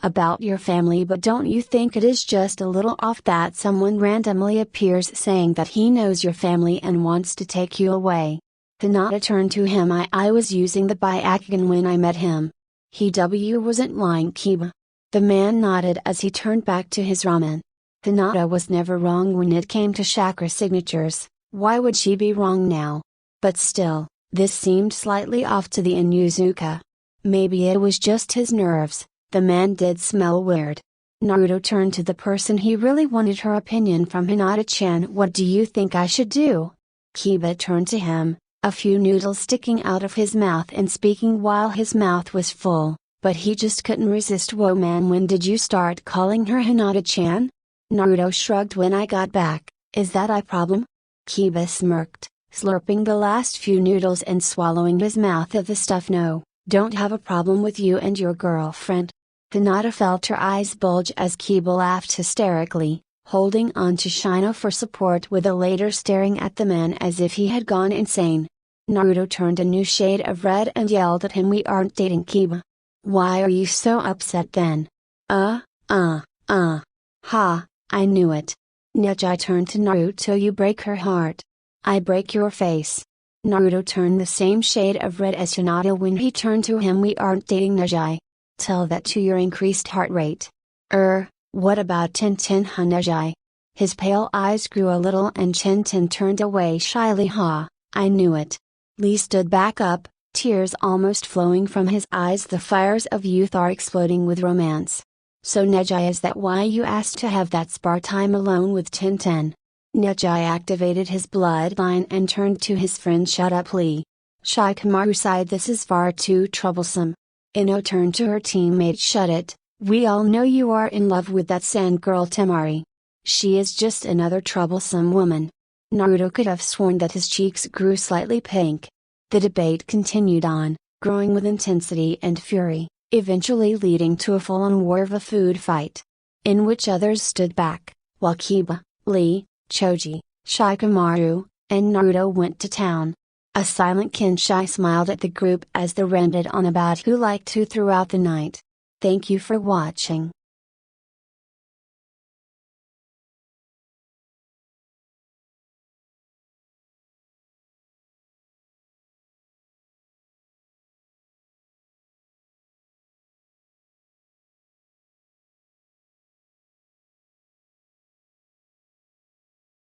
about your family, but don't you think it is just a little off that someone randomly appears saying that he knows your family and wants to take you away? Hinata turned to him. I was using the Byakugan when I met him. He wasn't lying, Kiba. The man nodded as he turned back to his ramen. Hinata was never wrong when it came to chakra signatures. Why would she be wrong now? But still, this seemed slightly off to the Inuzuka. Maybe it was just his nerves. The man did smell weird. Naruto turned to the person he really wanted her opinion from. Hinata-chan, what do you think I should do? Kiba turned to him, a few noodles sticking out of his mouth and speaking while his mouth was full, but he just couldn't resist. Whoa man, when did you start calling her Hinata-chan? Naruto shrugged. When I got back. Is that a problem? Kiba smirked, slurping the last few noodles and swallowing his mouth of the stuff. No, don't have a problem with you and your girlfriend. Hinata felt her eyes bulge as Kiba laughed hysterically, holding on to Shino for support, with a later staring at the man as if he had gone insane. Naruto turned a new shade of red and yelled at him. We aren't dating, Kiba. Why are you so upset then? Ha, I knew it. Neji turned to Naruto. You break her heart. I break your face. Naruto turned the same shade of red as Hinata when he turned to him. We aren't dating, Neji. Tell that to your increased heart rate. What about Tintin, huh, Neji? His pale eyes grew a little and Tintin turned away shyly. Ha, I knew it. Lee stood back up, tears almost flowing from his eyes. The fires of youth are exploding with romance. So Neji, is that why you asked to have that spar time alone with Tintin? Neji activated his bloodline and turned to his friend. Shut up, Lee. Shikamaru sighed. This is far too troublesome. Ino turned to her teammate. Shut it, we all know you are in love with that sand girl Temari. She is just another troublesome woman. Naruto could have sworn that his cheeks grew slightly pink. The debate continued on, growing with intensity and fury, eventually leading to a full-on war of a food fight, in which others stood back, while Kiba, Lee, Choji, Shikamaru, and Naruto went to town. A silent Kenshai smiled at the group as they ranted on about who liked who throughout the night. Thank you for watching.